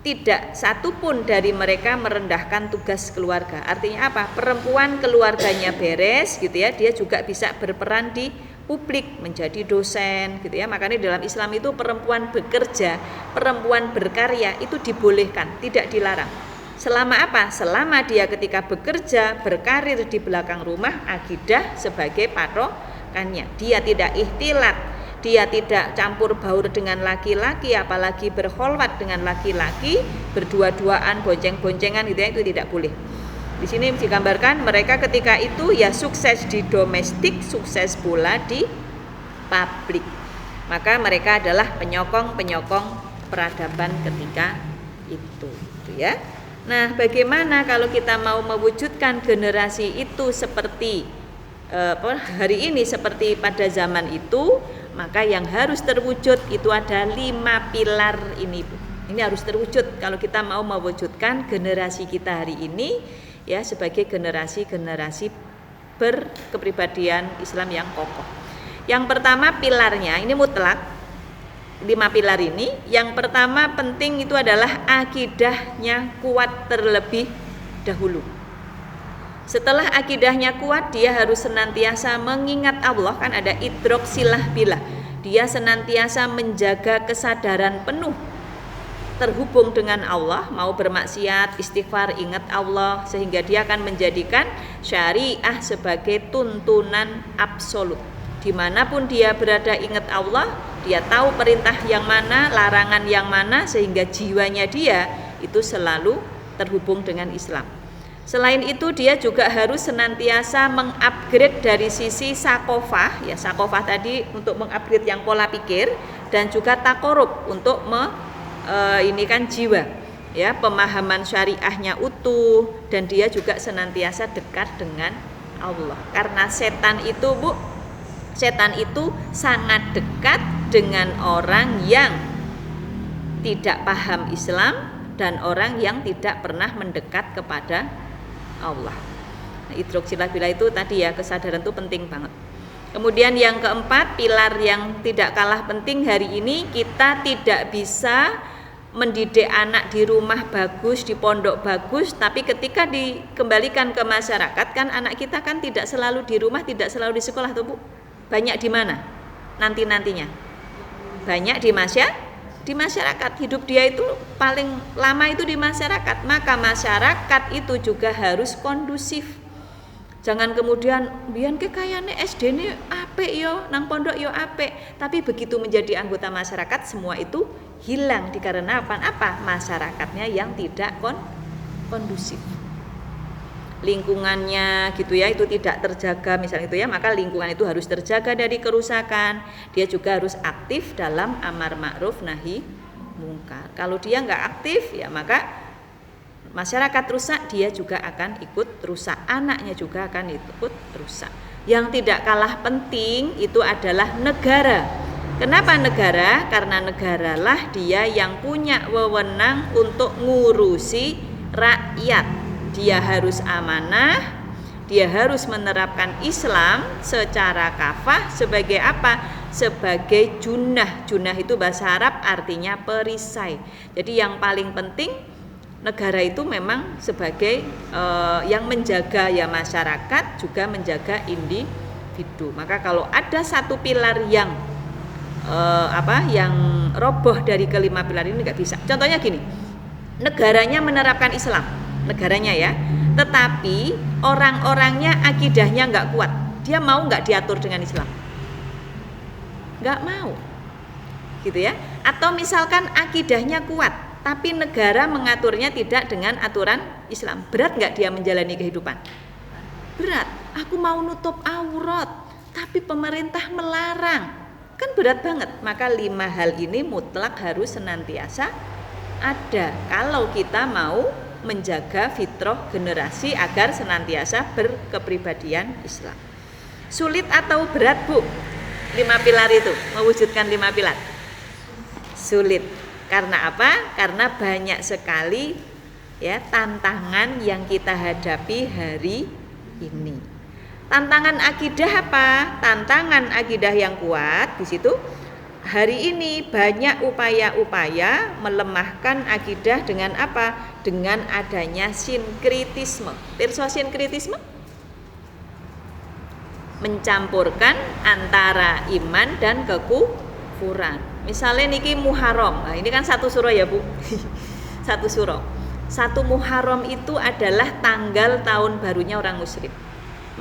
Tidak satupun dari mereka merendahkan tugas keluarga. Artinya apa? Perempuan keluarganya beres gitu ya, dia juga bisa berperan di publik, menjadi dosen gitu ya. Makanya dalam Islam itu perempuan bekerja, perempuan berkarya itu dibolehkan, tidak dilarang. Selama apa? Selama dia ketika bekerja, berkarir di belakang rumah, akidah sebagai patokannya. Dia tidak ikhtilat, dia tidak campur baur dengan laki-laki, apalagi berkholwat dengan laki-laki, berdua-duaan, bonceng-boncengan gitu ya, itu tidak boleh. Di sini digambarkan mereka ketika itu ya sukses di domestik, sukses pula di publik. Maka mereka adalah penyokong-penyokong peradaban ketika itu, gitu ya. Nah, bagaimana kalau kita mau mewujudkan generasi itu seperti hari ini, seperti pada zaman itu, maka yang harus terwujud itu ada 5 pilar ini, Bu. Ini harus terwujud kalau kita mau mewujudkan generasi kita hari ini ya sebagai generasi berkepribadian Islam yang kokoh. Yang pertama pilarnya ini mutlak. 5 pilar ini, yang pertama penting itu adalah akidahnya kuat terlebih dahulu. Setelah akidahnya kuat, dia harus senantiasa mengingat Allah, kan ada idrok silah bilah. Dia senantiasa menjaga kesadaran penuh terhubung dengan Allah, mau bermaksiat, istighfar, ingat Allah, sehingga dia akan menjadikan syariah sebagai tuntunan absolut. Dimanapun dia berada ingat Allah, dia tahu perintah yang mana, larangan yang mana, sehingga jiwanya dia itu selalu terhubung dengan Islam. Selain itu dia juga harus senantiasa mengupgrade dari sisi sakofah, ya sakofah tadi untuk mengupgrade yang pola pikir, dan juga takorub untuk ini kan jiwa, ya pemahaman syariahnya utuh, dan dia juga senantiasa dekat dengan Allah. Karena setan itu, Bu, setan itu sangat dekat dengan orang yang tidak paham Islam dan orang yang tidak pernah mendekat kepada Allah. Nah, idroksilabilah itu tadi ya, kesadaran itu penting banget. Kemudian yang keempat, pilar yang tidak kalah penting hari ini, kita tidak bisa mendidik anak di rumah bagus, di pondok bagus, tapi ketika dikembalikan ke masyarakat kan anak kita kan tidak selalu di rumah, tidak selalu di sekolah tuh, Bu. Banyak di mana? Nantinya. Banyak di masyarakat. Hidup dia itu paling lama itu di masyarakat. Maka masyarakat itu juga harus kondusif. Jangan kemudian biyen kayane SD ini apik yo, nang pondok yo apik, tapi begitu menjadi anggota masyarakat semua itu hilang dikarenakan apa? Masyarakatnya yang tidak kondusif. Lingkungannya gitu ya itu tidak terjaga misalnya itu ya, maka lingkungan itu harus terjaga dari kerusakan. Dia juga harus aktif dalam amar ma'ruf nahi mungkar. Kalau dia nggak aktif ya maka masyarakat rusak, dia juga akan ikut rusak, anaknya juga akan ikut rusak. Yang tidak kalah penting itu adalah negara. Kenapa negara? Karena negaralah dia yang punya wewenang untuk ngurusi rakyat. Dia harus amanah, dia harus menerapkan Islam secara kafah sebagai apa? Sebagai junah. Junah itu bahasa Arab artinya perisai. Jadi yang paling penting negara itu memang sebagai yang menjaga ya masyarakat, juga menjaga individu. Maka kalau ada satu pilar yang yang roboh dari kelima pilar ini nggak bisa. Contohnya gini, negaranya menerapkan Islam, negaranya ya, tetapi orang-orangnya akidahnya nggak kuat. Dia mau nggak diatur dengan Islam? Nggak mau, gitu ya. Atau misalkan akidahnya kuat, tapi negara mengaturnya tidak dengan aturan Islam. Berat nggak dia menjalani kehidupan? Berat. Aku mau nutup aurat, tapi pemerintah melarang. Kan berat banget. Maka 5 hal ini mutlak harus senantiasa ada kalau kita mau menjaga fitrah generasi agar senantiasa berkepribadian Islam. Sulit atau berat, Bu? 5 pilar itu, mewujudkan 5 pilar. Sulit. Karena apa? Karena banyak sekali ya tantangan yang kita hadapi hari ini. Tantangan akidah apa? Tantangan akidah yang kuat di situ. Hari ini banyak upaya-upaya melemahkan akidah dengan apa? Dengan adanya sinkritisme. Pirsa sinkritisme? Mencampurkan antara iman dan kekufuran. Misalnya niki Muharram. Nah, ini kan satu suro ya, Bu. Satu suro. Satu Muharram itu adalah tanggal tahun barunya orang musyrik.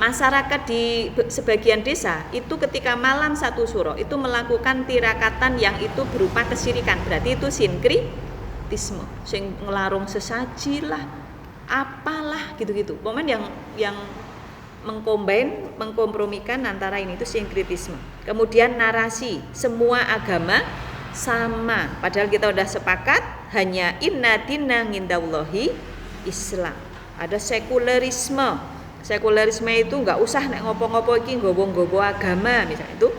Masyarakat di sebagian desa itu ketika malam satu suro itu melakukan tirakatan yang itu berupa kesyirikan. Berarti itu sinkritisme, sing ngelarung sesaji lah, apalah gitu-gitu. Momen yang mengkompromikan antara ini itu sinkritisme. Kemudian narasi, semua agama sama. Padahal kita udah sepakat hanya inna dina ngindallahi Islam. Ada sekularisme. Sekularisme itu nggak usah nek ngopo-ngopo iki nggowo-nggowo agama misalnya itu.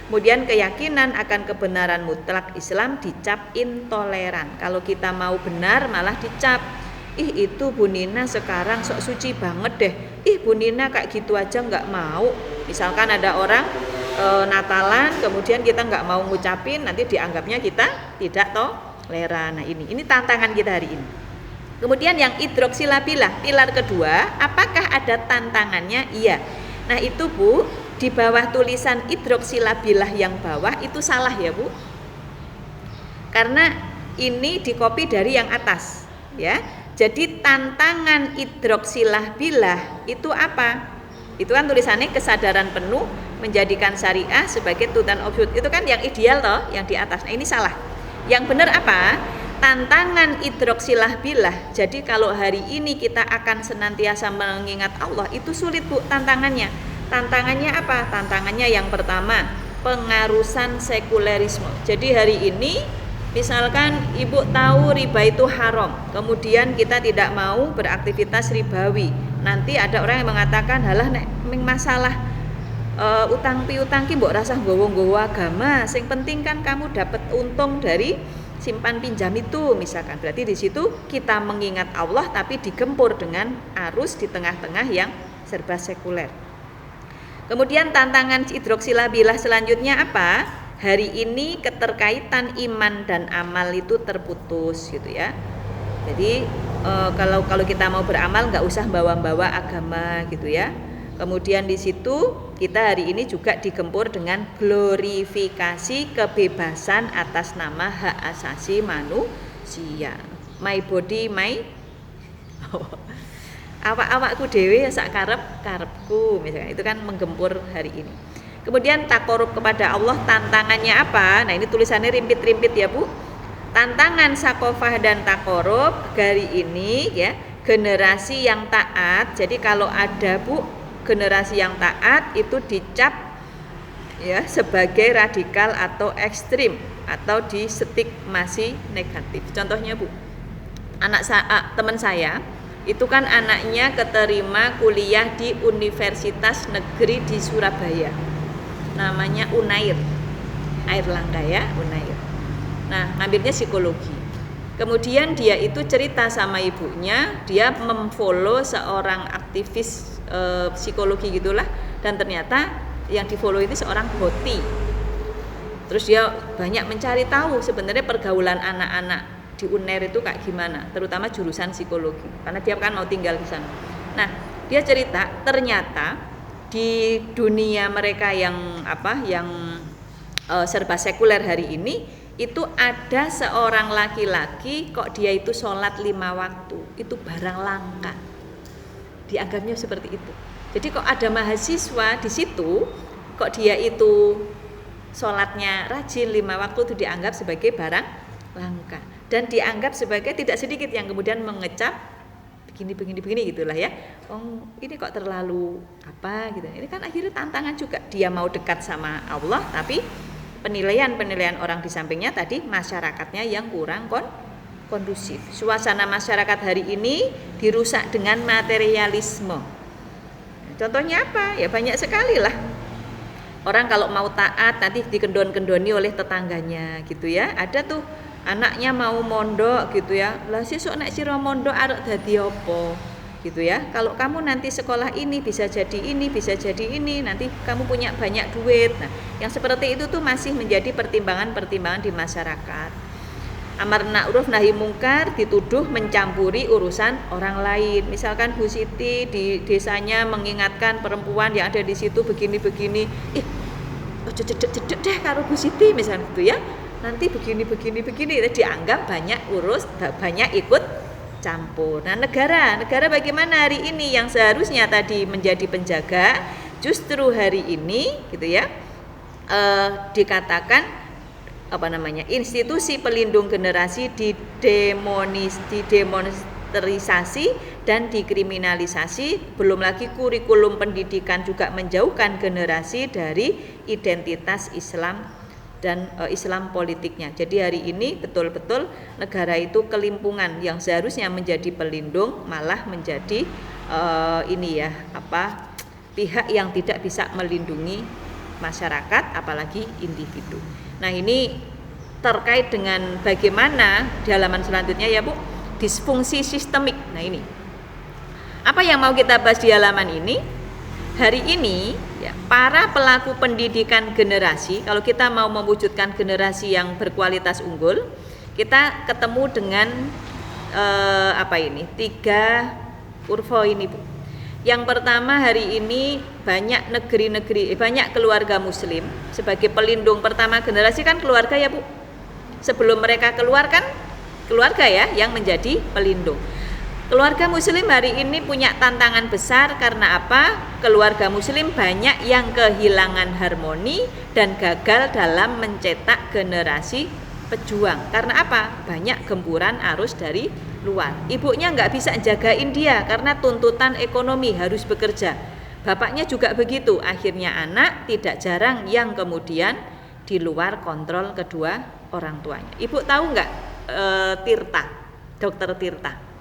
Kemudian keyakinan akan kebenaran mutlak Islam dicap intoleran. Kalau kita mau benar malah dicap, ih itu Bu Nina sekarang sok suci banget deh. Ih Bu Nina kayak gitu aja nggak mau. Misalkan ada orang Natalan kemudian kita nggak mau ngucapin, nanti dianggapnya kita tidak toleran. Nah ini tantangan kita hari ini. Kemudian yang idroksilabilah, pilar kedua, apakah ada tantangannya? Iya. Nah itu Bu, di bawah tulisan idroksilabilah yang bawah itu salah ya Bu. Karena ini dikopi dari yang atas, ya. Jadi tantangan idroksilabilah itu apa? Itu kan tulisannya kesadaran penuh menjadikan syariah sebagai tuntutan absolut. Itu kan yang ideal toh, yang di atas. Nah ini salah. Yang benar apa? Tantangan idroksilah bilah. Jadi kalau hari ini kita akan senantiasa mengingat Allah, itu sulit Bu tantangannya. Tantangannya apa? Tantangannya yang pertama, pengarusan sekulerisme. Jadi hari ini misalkan Ibu tahu riba itu haram, kemudian kita tidak mau beraktivitas ribawi. Nanti ada orang yang mengatakan, halah nek masalah utang piutang ki mbok rasah nggowo-nggowo agama. Sing penting kan kamu dapat untung dari simpan pinjam itu misalkan. Berarti di situ kita mengingat Allah tapi digempur dengan arus di tengah-tengah yang serba sekuler. Kemudian tantangan idroksilabilah selanjutnya apa? Hari ini keterkaitan iman dan amal itu terputus gitu ya. Jadi kalau kita mau beramal nggak usah bawa-bawa agama gitu ya. Kemudian di situ kita hari ini juga digempur dengan glorifikasi kebebasan atas nama hak asasi manusia. My body, my awak-awakku dewe sak karepku misalnya. Itu kan menggempur hari ini. Kemudian takorub kepada Allah, tantangannya apa? Nah ini tulisannya rimpit-rimpit ya Bu. Tantangan sakofah dan takorub hari ini ya, generasi yang taat. Jadi kalau ada Bu generasi yang taat itu dicap ya sebagai radikal atau ekstrim atau distigmasi negatif. Contohnya Bu, teman saya itu kan anaknya keterima kuliah di Universitas Negeri di Surabaya, namanya Unair, Airlangga ya, Unair. Nah ngambilnya psikologi. Kemudian dia itu cerita sama ibunya, dia memfollow seorang aktivis psikologi gitulah, dan ternyata yang di follow itu seorang hoti. Terus dia banyak mencari tahu sebenarnya pergaulan anak-anak di UNER itu kayak gimana, terutama jurusan psikologi, karena dia kan mau tinggal di sana. Nah dia cerita ternyata di dunia mereka yang serba sekuler hari ini itu ada seorang laki-laki kok dia itu sholat 5 waktu, itu barang langka. Dianggapnya seperti itu. Jadi kok ada mahasiswa di situ kok dia itu sholatnya rajin 5 waktu, itu dianggap sebagai barang langka. Dan dianggap sebagai tidak sedikit yang kemudian mengecap begini gitulah ya. Oh ini kok terlalu apa gitu. Ini kan akhirnya tantangan juga. Dia mau dekat sama Allah tapi penilaian orang di sampingnya tadi masyarakatnya yang kurang kondusif. Suasana masyarakat hari ini dirusak dengan materialisme. Contohnya apa? Ya banyak sekali lah. Orang kalau mau taat nanti dikendon-kendoni oleh tetangganya gitu ya. Ada tuh anaknya mau mondok gitu ya. Lah sesuk nek sira mondok arep dadi apa? gitu ya. Kalau kamu nanti sekolah ini bisa jadi ini, bisa jadi ini, nanti kamu punya banyak duit. Nah, yang seperti itu tuh masih menjadi pertimbangan-pertimbangan di masyarakat. Amar ma'ruf nahi mungkar dituduh mencampuri urusan orang lain. Misalkan Bu Siti di desanya mengingatkan perempuan yang ada di situ begini-begini, cedek deh karo Bu Siti misalnya gitu ya. Nanti begini dianggap banyak ikut campur. Nah, negara bagaimana hari ini yang seharusnya tadi menjadi penjaga, justru hari ini gitu ya dikatakan institusi pelindung generasi didemonstrisasi dan dikriminalisasi. Belum lagi kurikulum pendidikan juga menjauhkan generasi dari identitas Islam dan Islam politiknya. Jadi hari ini betul-betul negara itu kelimpungan, yang seharusnya menjadi pelindung malah menjadi pihak yang tidak bisa melindungi masyarakat apalagi individu. Nah, ini terkait dengan bagaimana di halaman selanjutnya ya Bu, disfungsi sistemik. Nah, ini apa yang mau kita bahas di halaman ini? Hari ini ya, para pelaku pendidikan generasi, kalau kita mau mewujudkan generasi yang berkualitas unggul, kita ketemu dengan 3 kurva ini Bu. Yang pertama, hari ini banyak banyak keluarga muslim sebagai pelindung. Pertama generasi kan keluarga ya Bu. Sebelum mereka keluar kan keluarga ya yang menjadi pelindung. Keluarga muslim hari ini punya tantangan besar karena apa? Keluarga muslim banyak yang kehilangan harmoni dan gagal dalam mencetak generasi pejuang. Karena apa? Banyak gempuran arus dari luar. Ibunya nggak bisa jagain dia karena tuntutan ekonomi, harus bekerja. Bapaknya juga begitu. Akhirnya anak tidak jarang yang kemudian di luar kontrol kedua orang tuanya. Ibu tahu nggak Tirta, Dokter Tirta?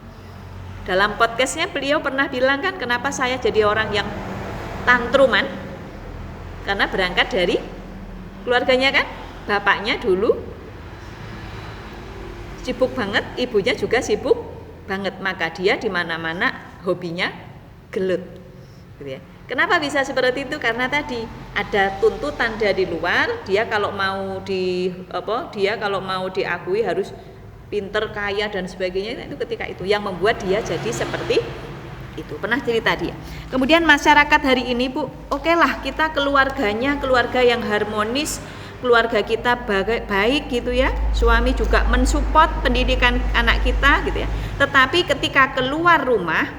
Dalam podcastnya beliau pernah bilang kan, kenapa saya jadi orang yang tantruman? Karena berangkat dari keluarganya kan, bapaknya dulu sibuk banget, ibunya juga sibuk banget, maka dia di mana-mana hobinya gelut, gitu ya. Kenapa bisa seperti itu? Karena tadi ada tuntutan dari luar, dia kalau mau diakui harus pinter, kaya dan sebagainya. Itu ketika itu yang membuat dia jadi seperti itu. Pernah cerita dia. Kemudian masyarakat hari ini Bu, oke lah kita keluarganya keluarga yang harmonis, keluarga kita baik gitu ya. Suami juga mensupport pendidikan anak kita gitu ya. Tetapi ketika keluar rumah,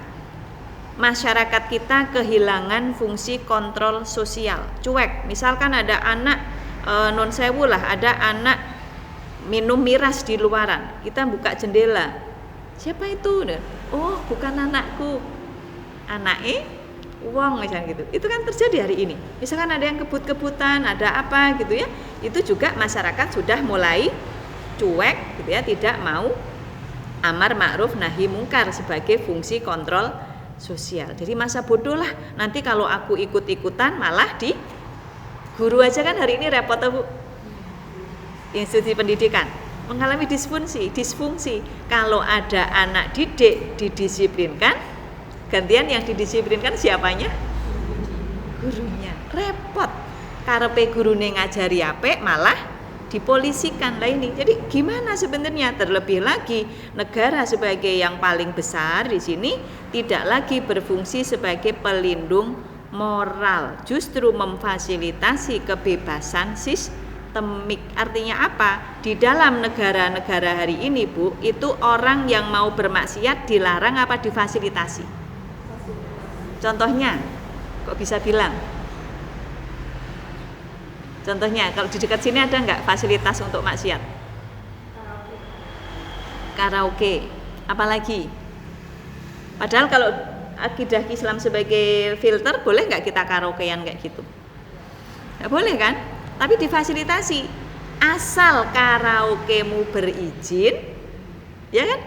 masyarakat kita kehilangan fungsi kontrol sosial, cuek. Misalkan ada anak non sewu lah, ada anak minum miras di luaran, kita buka jendela, siapa itu? Oh, bukan anakku, anaknya uang misalnya gitu. Itu kan terjadi hari ini. Misalkan ada yang kebut-kebutan, ada apa gitu ya, itu juga masyarakat sudah mulai cuek gitu ya, tidak mau amar ma'ruf nahi mungkar sebagai fungsi kontrol sosial. Jadi masa bodoh lah, nanti kalau aku ikut-ikutan malah di guru aja kan hari ini repot Bu. Institusi pendidikan mengalami disfungsi. Kalau ada anak didik didisiplinkan, gantian yang didisiplinkan siapanya? Gurunya. Repot. Karepe gurune ngajari apik malah dipolisikan lah ini. Jadi gimana sebenarnya? Terlebih lagi negara sebagai yang paling besar di sini tidak lagi berfungsi sebagai pelindung moral, justru memfasilitasi kebebasan sistemik. Artinya apa? Di dalam negara-negara hari ini Bu, itu orang yang mau bermaksiat dilarang apa difasilitasi? Contohnya, kok bisa bilang? Contohnya, kalau di dekat sini ada nggak fasilitas untuk maksiat? Karaoke. Apalagi? Padahal kalau akidah Islam sebagai filter, boleh nggak kita karaokean kayak gitu? Nggak boleh kan? Tapi difasilitasi, asal karaokemu berizin, ya kan?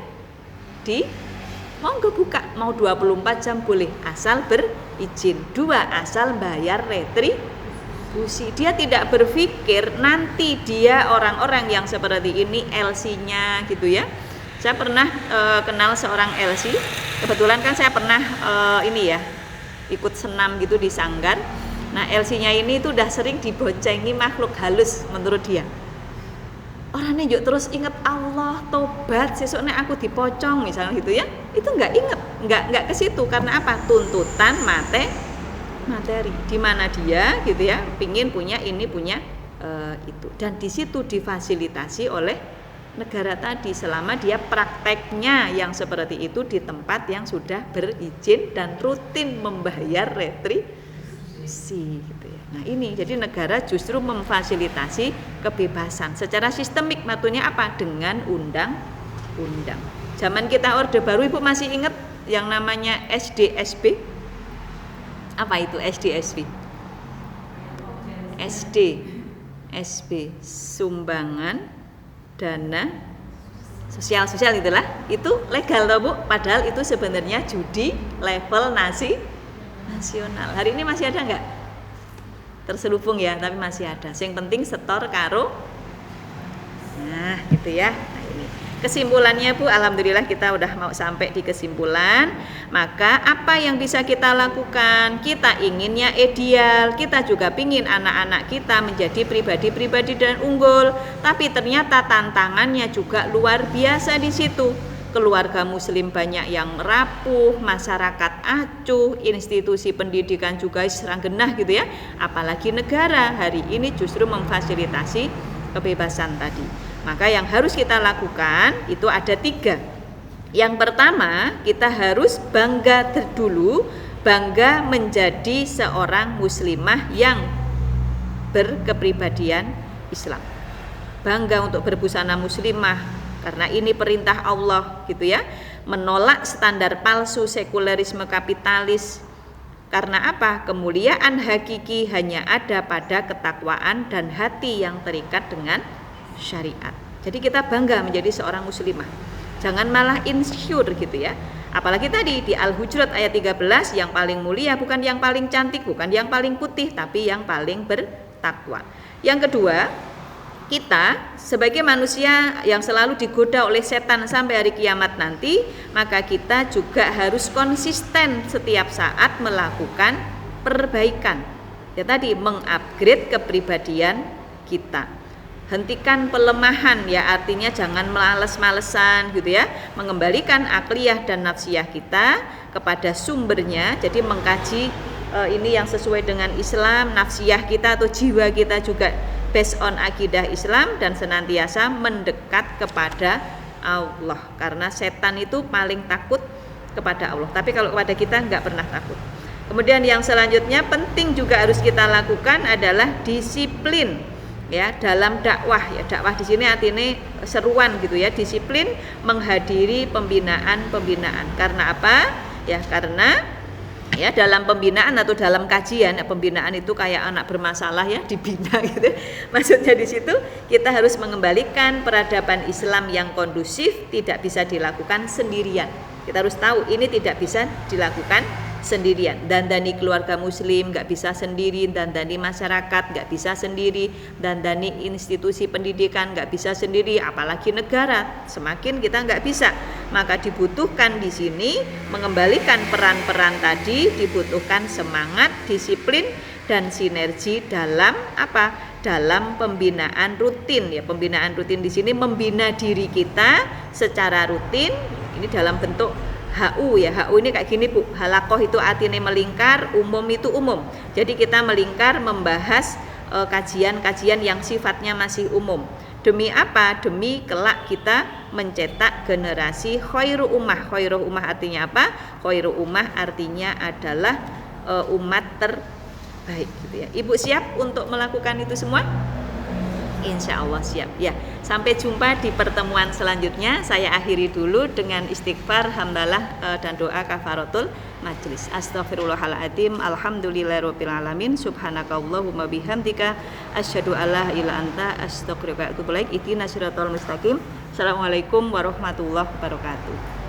Monggo buka, mau 24 jam boleh, asal berizin. 2, asal bayar retribusi. Dia tidak berpikir nanti dia orang-orang yang seperti ini LC-nya gitu ya. Saya pernah kenal seorang LC, kebetulan kan saya pernah ini ya ikut senam gitu di Sanggar. Nah LC-nya ini tuh udah sering diboncengi makhluk halus menurut dia. Orangnya yuk terus inget Allah, tobat, sesuknya aku dipocong misalnya gitu ya. Itu nggak inget, nggak ke situ karena apa? Tuntutan materi. Di mana dia gitu ya, pingin punya ini punya itu. Dan di situ difasilitasi oleh negara tadi selama dia prakteknya yang seperti itu di tempat yang sudah berizin dan rutin membayar retribusi gitu ya. Nah ini jadi negara justru memfasilitasi kebebasan secara sistemik, matunya apa? Dengan undang-undang. Zaman kita Orde Baru, Ibu masih ingat yang namanya SDSB? Apa itu SDSB? SDSB, sumbangan dana sosial itulah. Itu legal toh Bu? Padahal itu sebenarnya judi level nasional. Hari ini masih ada nggak? Terselubung ya, tapi masih ada. Yang penting setor karo. Nah, gitu ya. Nah, ini kesimpulannya Bu, alhamdulillah kita udah mau sampai di kesimpulan. Maka apa yang bisa kita lakukan? Kita inginnya ideal, kita juga pingin anak-anak kita menjadi pribadi-pribadi dan unggul. Tapi ternyata tantangannya juga luar biasa di situ. Keluarga muslim banyak yang rapuh, masyarakat acuh, institusi pendidikan juga serang genah gitu ya. Apalagi negara hari ini justru memfasilitasi kebebasan tadi. Maka yang harus kita lakukan itu ada 3. Yang pertama, kita harus bangga dulu, bangga menjadi seorang muslimah yang berkepribadian Islam. Bangga untuk berbusana muslimah karena ini perintah Allah gitu ya. Menolak standar palsu sekulerisme kapitalis. Karena apa? Kemuliaan hakiki hanya ada pada ketakwaan dan hati yang terikat dengan syariat. Jadi kita bangga menjadi seorang muslimah. Jangan malah insecure gitu ya. Apalagi tadi di Al-Hujurat ayat 13, yang paling mulia bukan yang paling cantik, bukan yang paling putih, tapi yang paling bertakwa. Yang kedua, kita sebagai manusia yang selalu digoda oleh setan sampai hari kiamat nanti, maka kita juga harus konsisten setiap saat melakukan perbaikan. Ya tadi, mengupgrade kepribadian kita. Hentikan pelemahan ya, artinya jangan males-malesan gitu ya. Mengembalikan akliyah dan nafsiyah kita kepada sumbernya. Jadi mengkaji ini yang sesuai dengan Islam, nafsiyah kita atau jiwa kita juga based on akidah Islam, dan senantiasa mendekat kepada Allah karena setan itu paling takut kepada Allah, tapi kalau kepada kita nggak pernah takut. Kemudian yang selanjutnya penting juga harus kita lakukan adalah disiplin ya dalam dakwah ya. Dakwah di sini artinya seruan gitu ya, disiplin menghadiri pembinaan. Karena apa? Ya karena ya dalam pembinaan atau dalam kajian, pembinaan itu kayak anak bermasalah ya dibina gitu. Maksudnya di situ kita harus mengembalikan peradaban Islam yang kondusif, tidak bisa dilakukan sendirian. Kita harus tahu ini tidak bisa dilakukan sendirian. Dandani keluarga muslim nggak bisa sendiri, dandani masyarakat nggak bisa sendiri, dandani institusi pendidikan nggak bisa sendiri, apalagi negara semakin kita nggak bisa. Maka dibutuhkan di sini mengembalikan peran-peran tadi, dibutuhkan semangat, disiplin dan sinergi dalam apa? Dalam pembinaan rutin ya. Pembinaan rutin di sini membina diri kita secara rutin. Ini dalam bentuk HU ya. HU ini kayak gini Bu. Halakoh itu artinya melingkar, umum itu umum. Jadi kita melingkar membahas kajian-kajian yang sifatnya masih umum. Demi apa? Demi kelak kita mencetak generasi khairu ummah. Khairu ummah artinya apa? Khairu ummah artinya adalah umat terbaik gitu ya. Ibu siap untuk melakukan itu semua? Insya Allah siap ya. Sampai jumpa di pertemuan selanjutnya. Saya akhiri dulu dengan istighfar, hamdalah dan doa kafaratul majlis. Astaghfirullahaladzim. Alhamdulillahirabbil alamin. Subhanakallahumma bihamdika asyhadu alla ilaha illa anta astaghfiruka wa atubu ilaik. Ihdinas siratal mustaqim. Assalamualaikum warahmatullahi wabarakatuh.